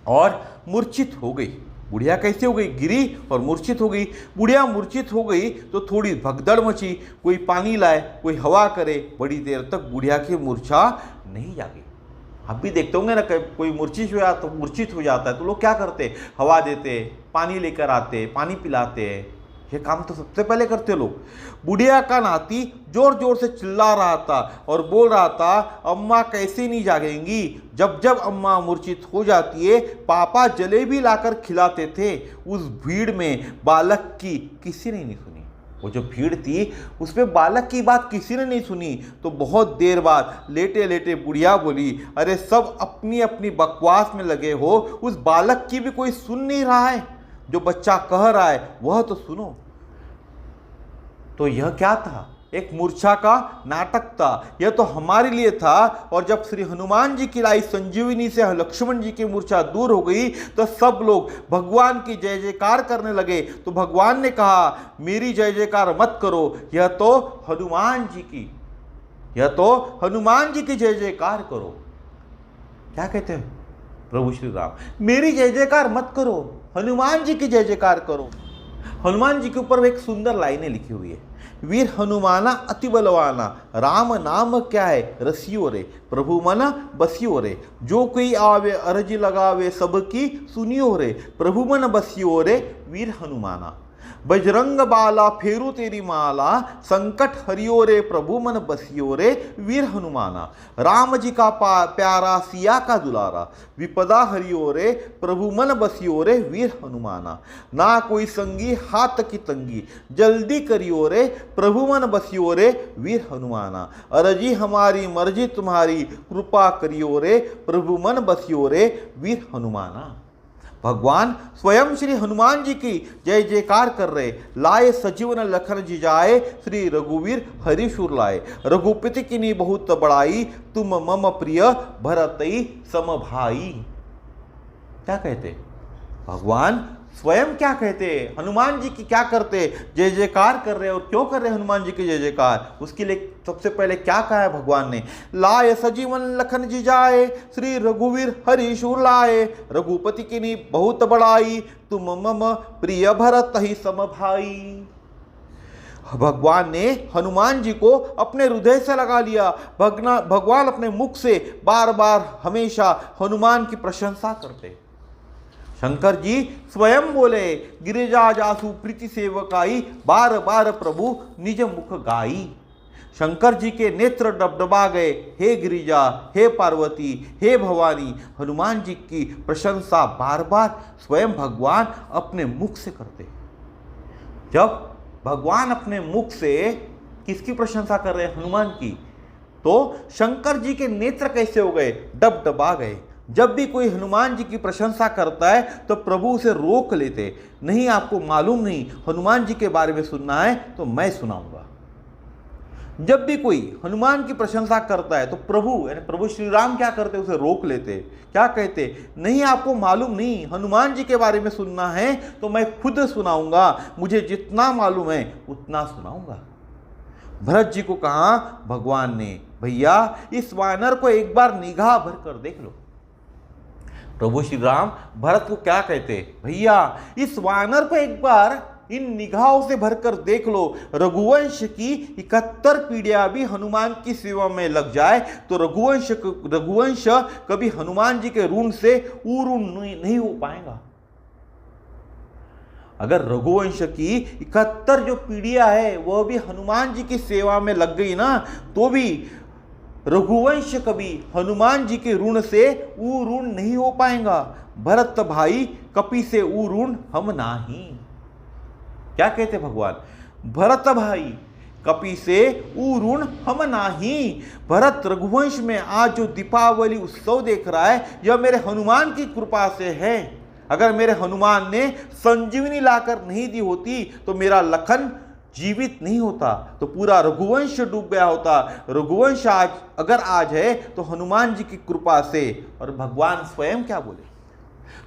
और मूर्छित हो गई। बुढ़िया कैसे हो गई? गिरी और मूर्छित हो गई। बुढ़िया मूर्छित हो गई तो थोड़ी भगदड़ मची, कोई पानी लाए, कोई हवा करे, बड़ी देर तक बुढ़िया की मूर्छा नहीं जागी। आप भी देखते होंगे ना, कोई मूर्छित हो जाता है तो लोग क्या करते, हवा देते, पानी लेकर आते, पानी पिलाते हैं। ये काम तो सबसे पहले करते लोग। बुढ़िया का नाती जोर जोर से चिल्ला रहा था और बोल रहा था, अम्मा कैसे नहीं जागेंगी? जब जब अम्मा मूर्छित हो जाती है, पापा जलेबी लाकर खिलाते थे। उस भीड़ में बालक की किसी ने नहीं सुनी। वो जो भीड़ थी उसमें बालक की बात किसी ने नहीं सुनी। तो बहुत देर बाद लेटे लेटे बुढ़िया बोली, अरे सब अपनी अपनी बकवास में लगे हो, उस बालक की भी कोई सुन नहीं रहा है? जो बच्चा कह रहा है वह तो सुनो। तो यह क्या था? एक मूर्छा का नाटक था। यह तो हमारे लिए था। और जब श्री हनुमान जी की लाई संजीवनी से लक्ष्मण जी की मूर्छा दूर हो गई तो सब लोग भगवान की जय जयकार करने लगे। तो भगवान ने कहा, मेरी जय जयकार मत करो, यह तो हनुमान जी की जय जयकार करो। क्या कहते हैं प्रभु श्री राम? मेरी जय जयकार मत करो, हनुमान जी की जय जयकार करो। हनुमान जी के ऊपर एक सुंदर लाइनें लिखी हुई है, वीर हनुमाना अति बलवाना, राम नाम क्या है रसियो रे, प्रभु मना बसियो रे, जो कोई आवे अर्जी लगावे सबकी सुनियो रे, प्रभु मन बसियो रे वीर हनुमाना। बजरंग बाला फेरू तेरी माला, संकट हरियो रे प्रभु मन बसियो रे वीर हनुमाना। राम जी का प्यारा सिया का दुलारा, विपदा हरियो रे प्रभु मन बसियो रे वीर हनुमाना। ना कोई संगी हाथ की तंगी, जल्दी करियो रे प्रभु मन बसियो रे वीर हनुमाना। अरजी हमारी मर्जी तुम्हारी, कृपा करियो रे प्रभु मन बसियो रे वीर हनुमाना। भगवान स्वयं श्री हनुमान जी की जय जयकार कर रहे, लाए सजीवन लखन जी जाए, श्री रघुवीर हरिशुर लाए। रघुपति की नी बहुत बड़ाई, तुम मम प्रिय भरतई सम भाई। क्या कहते? भगवान स्वयं क्या कहते हैं, हनुमान जी की क्या करते, जय जयकार कर रहे हैं। और क्यों कर रहे हैं हनुमान जी की जय जयकार, उसके लिए सबसे पहले क्या कहा है भगवान ने, लाए सजीवन लखन जी जाए, श्री रघुवीर हरि शूर लाए, रघुपति की नी बहुत बड़ाई, तुम मम प्रिय भरत ही सम भाई। भगवान ने हनुमान जी को अपने हृदय से लगा लिया। भगवान अपने मुख से बार बार हमेशा हनुमान की प्रशंसा करते। शंकर जी स्वयं बोले, गिरिजा जासु प्रीति सेवकाई, बार बार प्रभु निज मुख गाई। शंकर जी के नेत्र डबडबा गए, हे गिरिजा, हे पार्वती, हे भवानी। हनुमान जी की प्रशंसा बार बार स्वयं भगवान अपने मुख से करते। जब भगवान अपने मुख से किसकी प्रशंसा कर रहे हैं, हनुमान की, तो शंकर जी के नेत्र कैसे हो गए, डबडबा गए। जब भी कोई हनुमान जी की प्रशंसा करता है तो प्रभु उसे रोक लेते, नहीं आपको मालूम नहीं, हनुमान जी के बारे में सुनना है तो मैं सुनाऊंगा। जब भी कोई हनुमान की प्रशंसा करता है तो प्रभु यानी प्रभु श्री राम क्या करते, उसे रोक लेते। क्या कहते, नहीं आपको मालूम नहीं, हनुमान जी के बारे में सुनना है तो मैं खुद सुनाऊंगा, मुझे जितना मालूम है उतना सुनाऊंगा। भरत जी को कहा भगवान ने, भैया इस वानर को एक बार निगाह भर कर देख लो। प्रभु श्री राम भरत को क्या कहते, भैया इस वानर को एक बार इन निगाहों से भरकर देख लो। रघुवंश की 71 पीढ़ियां भी हनुमान की सेवा में लग जाए तो रघुवंश कभी हनुमान जी के ऋण से ऊऋण नहीं हो पाएगा। अगर रघुवंश की 71 जो पीढ़ियां है वह भी हनुमान जी की सेवा में लग गई ना, तो भी रघुवंश कभी हनुमान जी के ऋण से ऊऋण नहीं हो पाएगा। भरत भाई कपि से ऊऋण हम नाही। क्या कहते भगवान, भरत भाई कपि से ऊऋण हम नाही। भरत रघुवंश में आज जो दीपावली उत्सव देख रहा है, यह मेरे हनुमान की कृपा से है। अगर मेरे हनुमान ने संजीवनी लाकर नहीं दी होती तो मेरा लखन जीवित नहीं होता, तो पूरा रघुवंश डूब गया होता। रघुवंश आज है तो हनुमान जी की कृपा से। और भगवान स्वयं क्या बोले,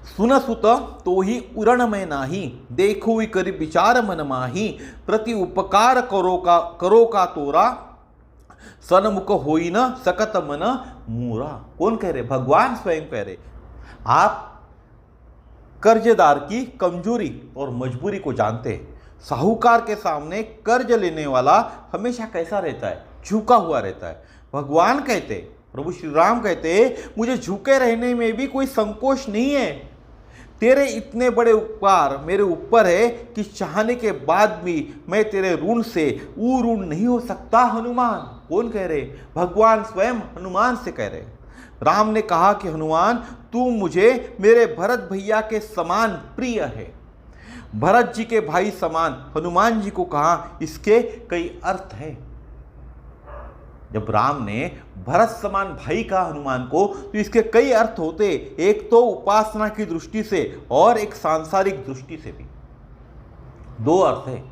सुन सुत तो ही उरण में नाही, देखो ही करी विचार मन माही, प्रति उपकार करो का तोरा, सन्मुख होई न सकत मन मूरा। कौन कह रहे, भगवान स्वयं कह रहे। आप कर्जदार की कमजोरी और मजबूरी को जानते हैं। साहूकार के सामने कर्ज लेने वाला हमेशा कैसा रहता है, झुका हुआ रहता है। भगवान कहते, प्रभु श्री राम कहते, मुझे झुके रहने में भी कोई संकोच नहीं है। तेरे इतने बड़े उपकार मेरे ऊपर है कि चाहने के बाद भी मैं तेरे ऋण से ऊऋण नहीं हो सकता। हनुमान कौन कह रहे, भगवान स्वयं हनुमान से कह रहे। राम ने कहा कि हनुमान तू मुझे मेरे भरत भैया के समान प्रिय है। भरत जी के भाई समान हनुमान जी को कहा, इसके कई अर्थ हैं। जब राम ने भरत समान भाई कहा हनुमान को, तो इसके कई अर्थ होते। एक तो उपासना की दृष्टि से और एक सांसारिक दृष्टि से भी। दो अर्थ है,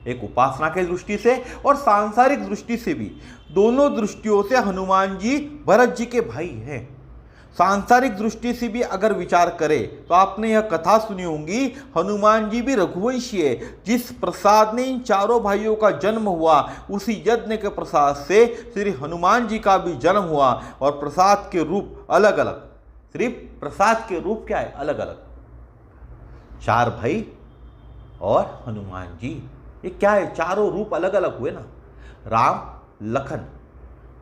एक उपासना की दृष्टि से और सांसारिक दृष्टि से भी। दोनों दृष्टियों से हनुमान जी भरत जी के भाई हैं। सांसारिक दृष्टि से भी अगर विचार करें तो आपने यह कथा सुनी होगी, हनुमान जी भी रघुवंशी है। जिस प्रसाद ने इन चारों भाइयों का जन्म हुआ, उसी यज्ञ के प्रसाद से श्री हनुमान जी का भी जन्म हुआ। और प्रसाद के रूप अलग अलग, सिर्फ प्रसाद के रूप क्या है, अलग अलग। चार भाई और हनुमान जी, ये क्या है, चारों रूप अलग अलग हुए ना। राम, लखन,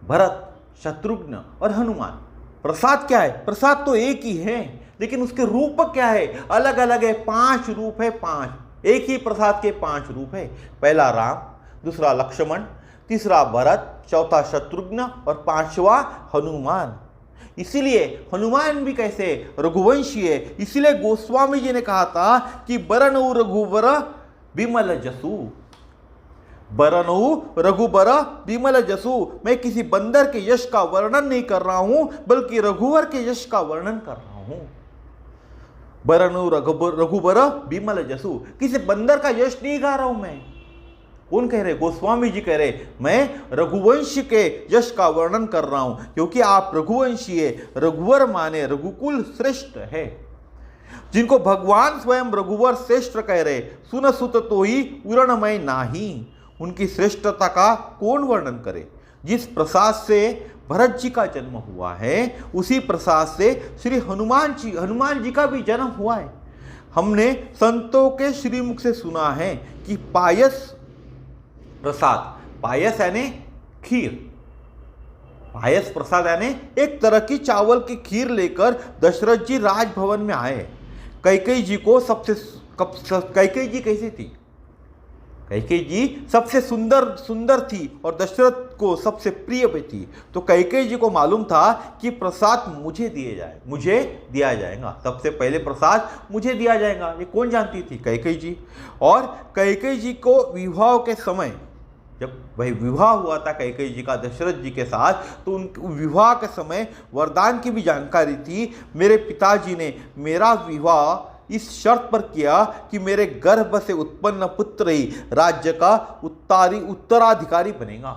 भरत, शत्रुघ्न और हनुमान। प्रसाद क्या है, प्रसाद तो एक ही है, लेकिन उसके रूप क्या है, अलग अलग है। 5 रूप है, 5। एक ही प्रसाद के 5 रूप है। पहला राम, दूसरा लक्ष्मण, तीसरा भरत, चौथा शत्रुघ्न और 5वां हनुमान। इसीलिए हनुमान भी कैसे रघुवंशी है। इसीलिए गोस्वामी जी ने कहा था कि बरनऊ रघुवर विमल जसु, बरनऊ रघुबर विमल जसु। मैं किसी बंदर के यश का वर्णन नहीं कर रहा हूं, बल्कि रघुवर के यश का वर्णन कर रहा हूं। बरनऊ रघुबर विमल जसु, किसी बंदर का यश नहीं गा रहा हूं मैं। कौन कह रहे, गोस्वामी जी कह रहे, मैं रघुवंश के यश का वर्णन कर रहा हूं, क्योंकि आप रघुवंशी है। रघुवर माने रघुकुल श्रेष्ठ है। जिनको भगवान स्वयं रघुवर श्रेष्ठ कह रहे, सुन सुत तो ही उरणमय नाही। उनकी श्रेष्ठता का कौन वर्णन करे। जिस प्रसाद से भरत जी का जन्म हुआ है, उसी प्रसाद से श्री हनुमान जी का भी जन्म हुआ है। हमने संतों के श्रीमुख से सुना है कि पायस प्रसाद, पायस यानी खीर, पायस प्रसाद यानी एक तरह की चावल की खीर लेकर दशरथ जी राजभवन में आए। कैकेयी जी को कैकेयी जी कैसी थी? कैकेयी जी सबसे सुंदर थी और दशरथ को सबसे प्रिय भी थी। तो कैकेयी जी को मालूम था कि प्रसाद मुझे दिया जाएगा, सबसे पहले प्रसाद मुझे दिया जाएगा। ये कौन जानती थी? कैकेयी जी। और कैकेयी जी को विवाह के समय, जब वही विवाह हुआ था कैकेयी जी का दशरथ जी के साथ, तो उन विवाह के समय वरदान की भी जानकारी थी। मेरे पिताजी ने मेरा विवाह इस शर्त पर किया कि मेरे गर्भ से उत्पन्न पुत्र ही राज्य का उत्तराधिकारी बनेगा।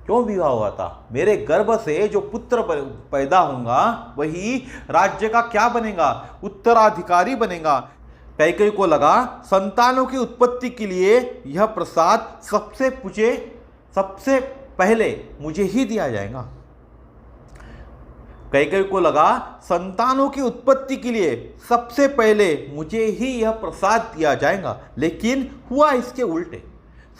क्यों विवाह हुआ था? मेरे गर्भ से जो पुत्र पैदा होगा वही राज्य का क्या बनेगा? उत्तराधिकारी बनेगा। कैकेयी को लगा संतानों की उत्पत्ति के लिए यह प्रसाद सबसे पहले मुझे ही दिया जाएगा। कैकेयी को लगा संतानों की उत्पत्ति के लिए सबसे पहले मुझे ही यह प्रसाद दिया जाएगा। लेकिन हुआ इसके उल्टे।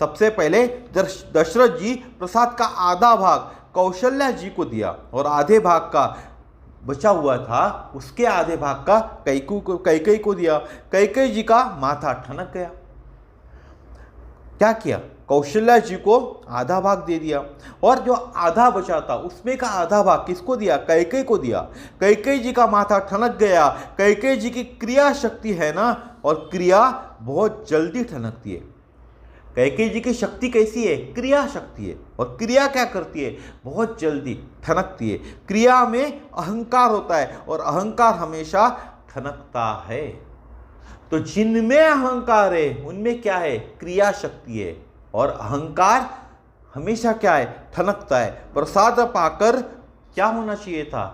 सबसे पहले दशरथ जी प्रसाद का आधा भाग कौशल्या जी को दिया और आधे भाग का बचा हुआ था, उसके आधे भाग का कैकेयी को दिया। कैकेयी जी का माथा ठनक गया। क्या किया? कौशल्या जी को आधा भाग दे दिया और जो आधा बचा था उसमें का आधा भाग किसको दिया? कैकेयी को दिया। कैकेयी जी का माथा ठनक गया। कैकेयी जी की क्रिया शक्ति है ना, और क्रिया बहुत जल्दी ठनकती है। कैकेयी जी की शक्ति कैसी है? क्रिया शक्ति है। और क्रिया क्या करती है? बहुत जल्दी ठनकती है। क्रिया में अहंकार होता है और अहंकार हमेशा ठनकता है। तो जिनमें अहंकार है उनमें क्या है? क्रिया शक्ति है। और अहंकार हमेशा क्या है? ठनकता है। प्रसाद पाकर क्या होना चाहिए था?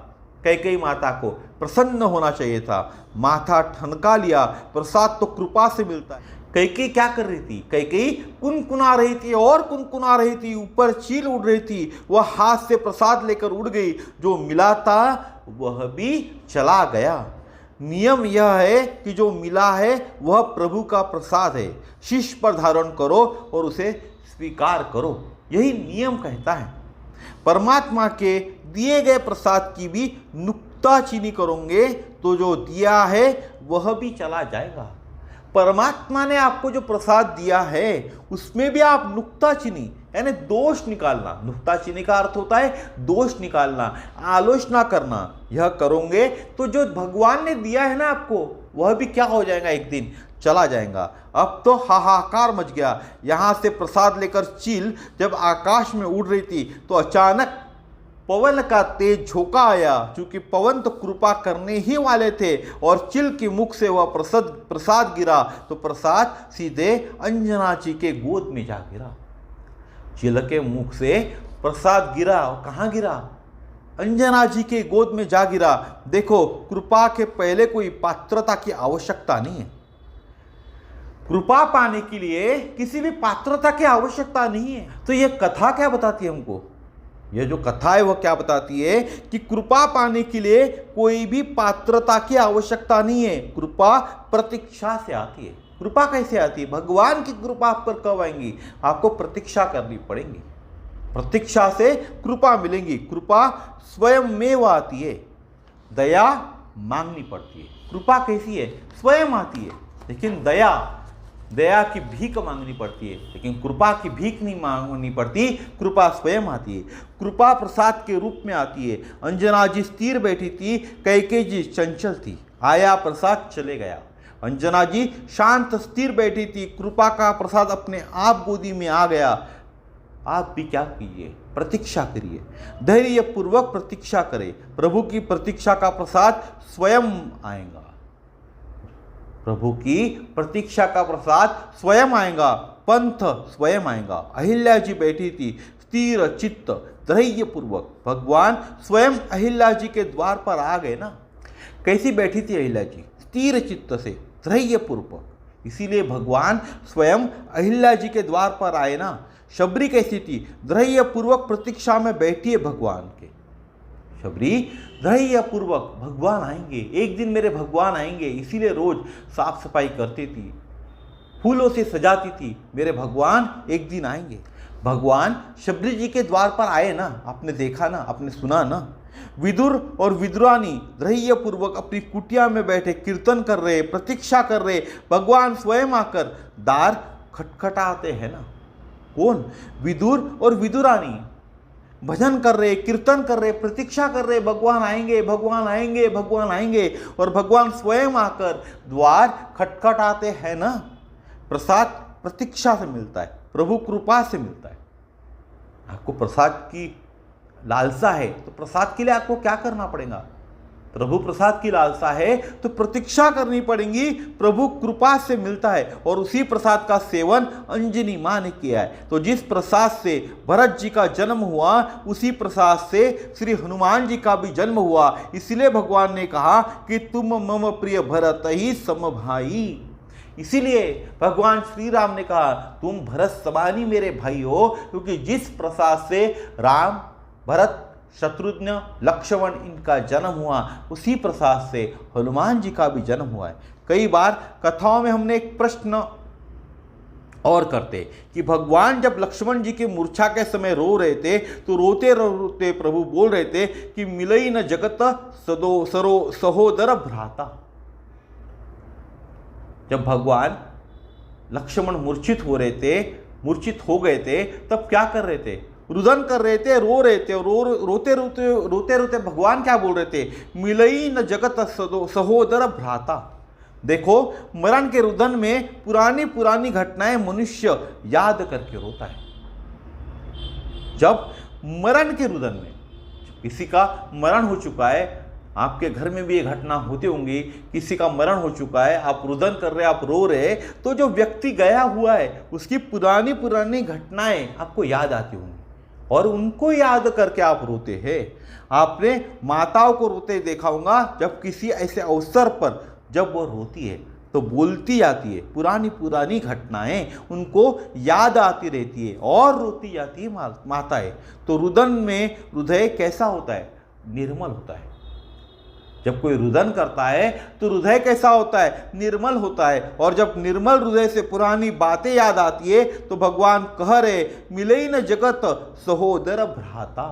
कैकेयी माता को प्रसन्न होना चाहिए था। माथा ठनका लिया। प्रसाद तो कृपा से मिलता है। कैकेयी क्या कर रही थी? कैकेयी कुनकुना रही थी और कुनकुना रही थी। ऊपर चील उड़ रही थी। वह हाथ से प्रसाद लेकर उड़ गई। जो मिला था वह भी चला गया। नियम यह है कि जो मिला है वह प्रभु का प्रसाद है। शीश पर धारण करो और उसे स्वीकार करो, यही नियम कहता है। परमात्मा के दिए गए प्रसाद की भी नुक्ताचीनी करोगे तो जो दिया है वह भी चला जाएगा। परमात्मा ने आपको जो प्रसाद दिया है उसमें भी आप नुक्ताचीनी यानी दोष निकालना, नुक्ताचीनी का अर्थ होता है दोष निकालना, आलोचना करना, यह करोगे तो जो भगवान ने दिया है ना आपको वह भी क्या हो जाएगा? एक दिन चला जाएगा। अब तो हाहाकार मच गया। यहाँ से प्रसाद लेकर चील जब आकाश में उड़ रही थी तो अचानक पवन का तेज झोंका आया। क्योंकि पवन तो कृपा करने ही वाले थे और चिल के मुख से वह प्रसाद गिरा तो प्रसाद सीधे अंजना जी के गोद में जा गिरा। चिल के मुख से प्रसाद गिरा और कहाँ गिरा? अंजना जी के गोद में जा गिरा। देखो, कृपा के पहले कोई पात्रता की आवश्यकता नहीं है। कृपा पाने के लिए किसी भी पात्रता की आवश्यकता नहीं है। तो यह कथा क्या बताती है हमको? यह जो कथा है वह क्या बताती है कि कृपा पाने के लिए कोई भी पात्रता की आवश्यकता नहीं है। कृपा प्रतीक्षा से आती है। कृपा कैसे आती है? भगवान की कृपा आप पर कब आएंगी? आपको प्रतीक्षा करनी पड़ेगी। प्रतीक्षा से कृपा मिलेंगी। कृपा स्वयं में आती है। दया मांगनी पड़ती है। कृपा कैसी है? स्वयं आती है। लेकिन दया की भीख मांगनी पड़ती है। लेकिन कृपा की भीख नहीं मांगनी पड़ती, कृपा स्वयं आती है। कृपा प्रसाद के रूप में आती है। अंजना जी स्थिर बैठी थी, कैकेयी जी चंचल थी। आया प्रसाद चले गया। अंजना जी शांत स्थिर बैठी थी, कृपा का प्रसाद अपने आप गोदी में आ गया। आप भी क्या कीजिए? प्रतीक्षा करिए, धैर्य पूर्वक प्रतीक्षा करें। प्रभु की प्रतीक्षा का प्रसाद स्वयं आएगा। प्रभु की प्रतीक्षा का प्रसाद स्वयं आएगा। पंथ स्वयं आएगा। अहिल्या जी बैठी थी स्थिर चित्त, धैर्य पूर्वक। भगवान स्वयं अहिल्या जी के द्वार पर आ गए ना। कैसी बैठी थी अहिल्या जी? स्थिर चित्त से, धैर्यपूर्वक। इसीलिए भगवान स्वयं अहिल्या जी के द्वार पर आए ना। शबरी कैसी थी? धैर्यपूर्वक प्रतीक्षा में बैठी है भगवान के। शबरी धैर्यपूर्वक, भगवान आएंगे, एक दिन मेरे भगवान आएंगे, इसीलिए रोज साफ सफाई करती थी, फूलों से सजाती थी, मेरे भगवान एक दिन आएंगे। भगवान शबरी जी के द्वार पर आए ना, आपने देखा ना, आपने सुना ना। विदुर और विदुरानी धैर्यपूर्वक अपनी कुटिया में बैठे कीर्तन कर रहे, प्रतीक्षा कर रहे, भगवान स्वयं आकर द्वार खटखटाते हैं ना। कौन? विदुर और विदुरानी भजन कर रहे, कीर्तन कर रहे, प्रतीक्षा कर रहे, भगवान आएंगे, भगवान आएंगे, भगवान आएंगे, और भगवान स्वयं आकर द्वार खटखटाते हैं ना। प्रसाद प्रतीक्षा से मिलता है, प्रभु कृपा से मिलता है। आपको प्रसाद की लालसा है तो प्रसाद के लिए आपको क्या करना पड़ेगा? प्रभु प्रसाद की लालसा है तो प्रतीक्षा करनी पड़ेगी, प्रभु कृपा से मिलता है। और उसी प्रसाद का सेवन अंजनी माँ ने किया है। तो जिस प्रसाद से भरत जी का जन्म हुआ, उसी प्रसाद से श्री हनुमान जी का भी जन्म हुआ। इसलिए भगवान ने कहा कि तुम मम प्रिय भरत ही सम भाई। इसीलिए भगवान श्री राम ने कहा तुम भरत समानी मेरे भाई हो, क्योंकि जिस प्रसाद से राम, भरत, शत्रुघ्न, लक्ष्मण इनका जन्म हुआ, उसी प्रसाद से हनुमान जी का भी जन्म हुआ है। कई बार कथाओं में हमने एक प्रश्न और करते कि भगवान जब लक्ष्मण जी की मूर्छा के समय रो रहे थे तो रोते रोते प्रभु बोल रहे थे कि मिलई न जगत सहोदर भ्राता। जब भगवान लक्ष्मण मूर्छित हो रहे थे, मूर्छित हो गए थे, तब क्या कर रहे थे? रुदन कर रहे थे, रो रहे थे। रोते रोते भगवान क्या बोल रहे थे? मिलई न जगत सहोदर भ्राता। देखो, मरण के रुदन में पुरानी पुरानी घटनाएं मनुष्य याद करके रोता है। जब मरण के रुदन में किसी का मरण हो चुका है, आपके घर में भी ये घटना होती होंगी, किसी का मरण हो चुका है, आप रुदन कर रहे, आप रो रहे, तो जो व्यक्ति गया हुआ है उसकी पुरानी पुरानी घटनाएं आपको याद आती होंगी और उनको याद करके आप रोते हैं। आपने माताओं को रोते देखा होगा, जब किसी ऐसे अवसर पर जब वो रोती है तो बोलती जाती है, पुरानी पुरानी घटनाएं उनको याद आती रहती है और रोती जाती है माताएं। तो रुदन में हृदय कैसा होता है? निर्मल होता है। जब कोई रुदन करता है तो हृदय कैसा होता है? निर्मल होता है। और जब निर्मल हृदय से पुरानी बातें याद आती है तो भगवान कह रहे मिले न जगत सहोदर भ्राता।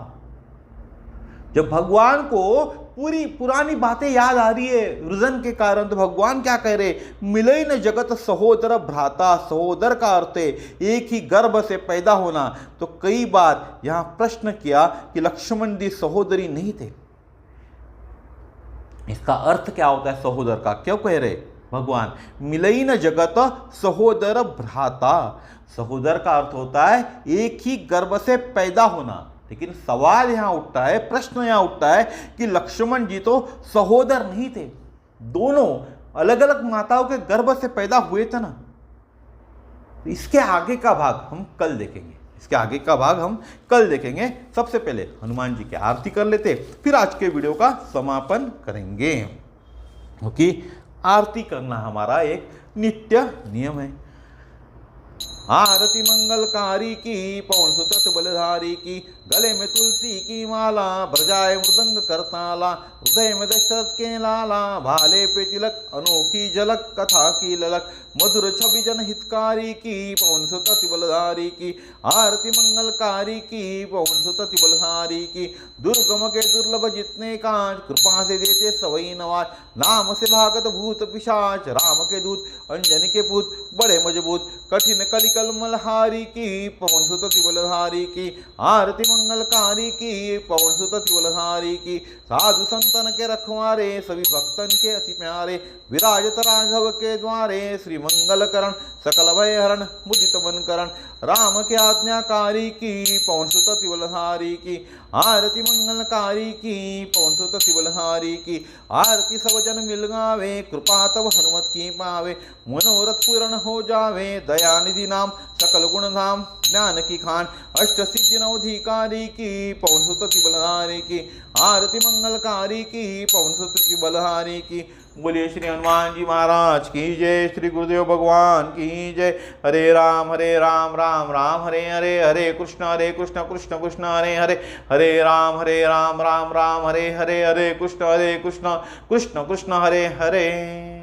जब भगवान को पूरी पुरानी बातें याद आ रही है रुदन के कारण, तो भगवान क्या कह रहे? मिले न जगत सहोदर भ्राता। सहोदर का अर्थ है एक ही गर्भ से पैदा होना। तो कई बार यहां प्रश्न किया कि लक्ष्मण जी सहोदरी नहीं थे, इसका अर्थ क्या होता है सहोदर का? क्यों कह रहे भगवान मिलई न जगत सहोदर भ्राता? सहोदर का अर्थ होता है एक ही गर्भ से पैदा होना। लेकिन सवाल यहां उठता है, प्रश्न यहां उठता है कि लक्ष्मण जी तो सहोदर नहीं थे, दोनों अलग अलग माताओं के गर्भ से पैदा हुए थे ना। इसके आगे का भाग हम कल देखेंगे, इसके आगे का भाग हम कल देखेंगे। सबसे पहले हनुमान जी की आरती कर लेते, फिर आज के वीडियो का समापन करेंगे, क्योंकि आरती करना हमारा एक नित्य नियम है। आरती मंगलकारी की, पवन सुत बलधारी की, गले में तुलसी की माला, बजाए मृदंग करताला, हृदय में दशरथ के लाला, भाले पे तिलक, अनोखी झलक, कथा की ललक, मधुर छवि जन हितकारी की, पवन सुत बलधारी की। आरती मंगलकारी की, पवन सुत बलधारी की, दुर्गम के दुर्लभ जितने काज, कृपा से देते सवई नवाज, नाम से भागत भूत पिशाच, राम के दूत अंजनी के पूत, बड़े मजबूत कठिन कलिकल मलहारी की, पवन सुत बलधारी की। आरती मंगलकारी की, पवन सुत बलधारी की, साधु संतन के रखवारे, सभी भक्तन के अति प्यारे, विराजत राघव के द्वारे, श्री मंगल करण सकल भय हरण, मुदित मन करण, राम के आज्ञाकारी की, पवन सुत बलधारी की। आरती मंगलकारी की, पवन सुत बलधारी की। आरती सब जन मिल गावे, कृपा तब हनुमत की पावे, मनोरथ पूर्ण हो जावे, दयानिधि नाम धाम सकल गुण धाम ज्ञान की खान अष्ट सिद्धि नवधिकारी की पवन सुत की बलहारी की आरती मंगलकारी की पवन सुत की बलहारी की। बोलिए श्री हनुमान जी महाराज की जय। श्री गुरुदेव भगवान की जय। हरे राम राम राम हरे हरे, हरे कृष्ण कृष्ण कृष्ण हरे हरे, हरे राम राम राम हरे हरे, हरे कृष्ण कृष्ण कृष्ण हरे हरे।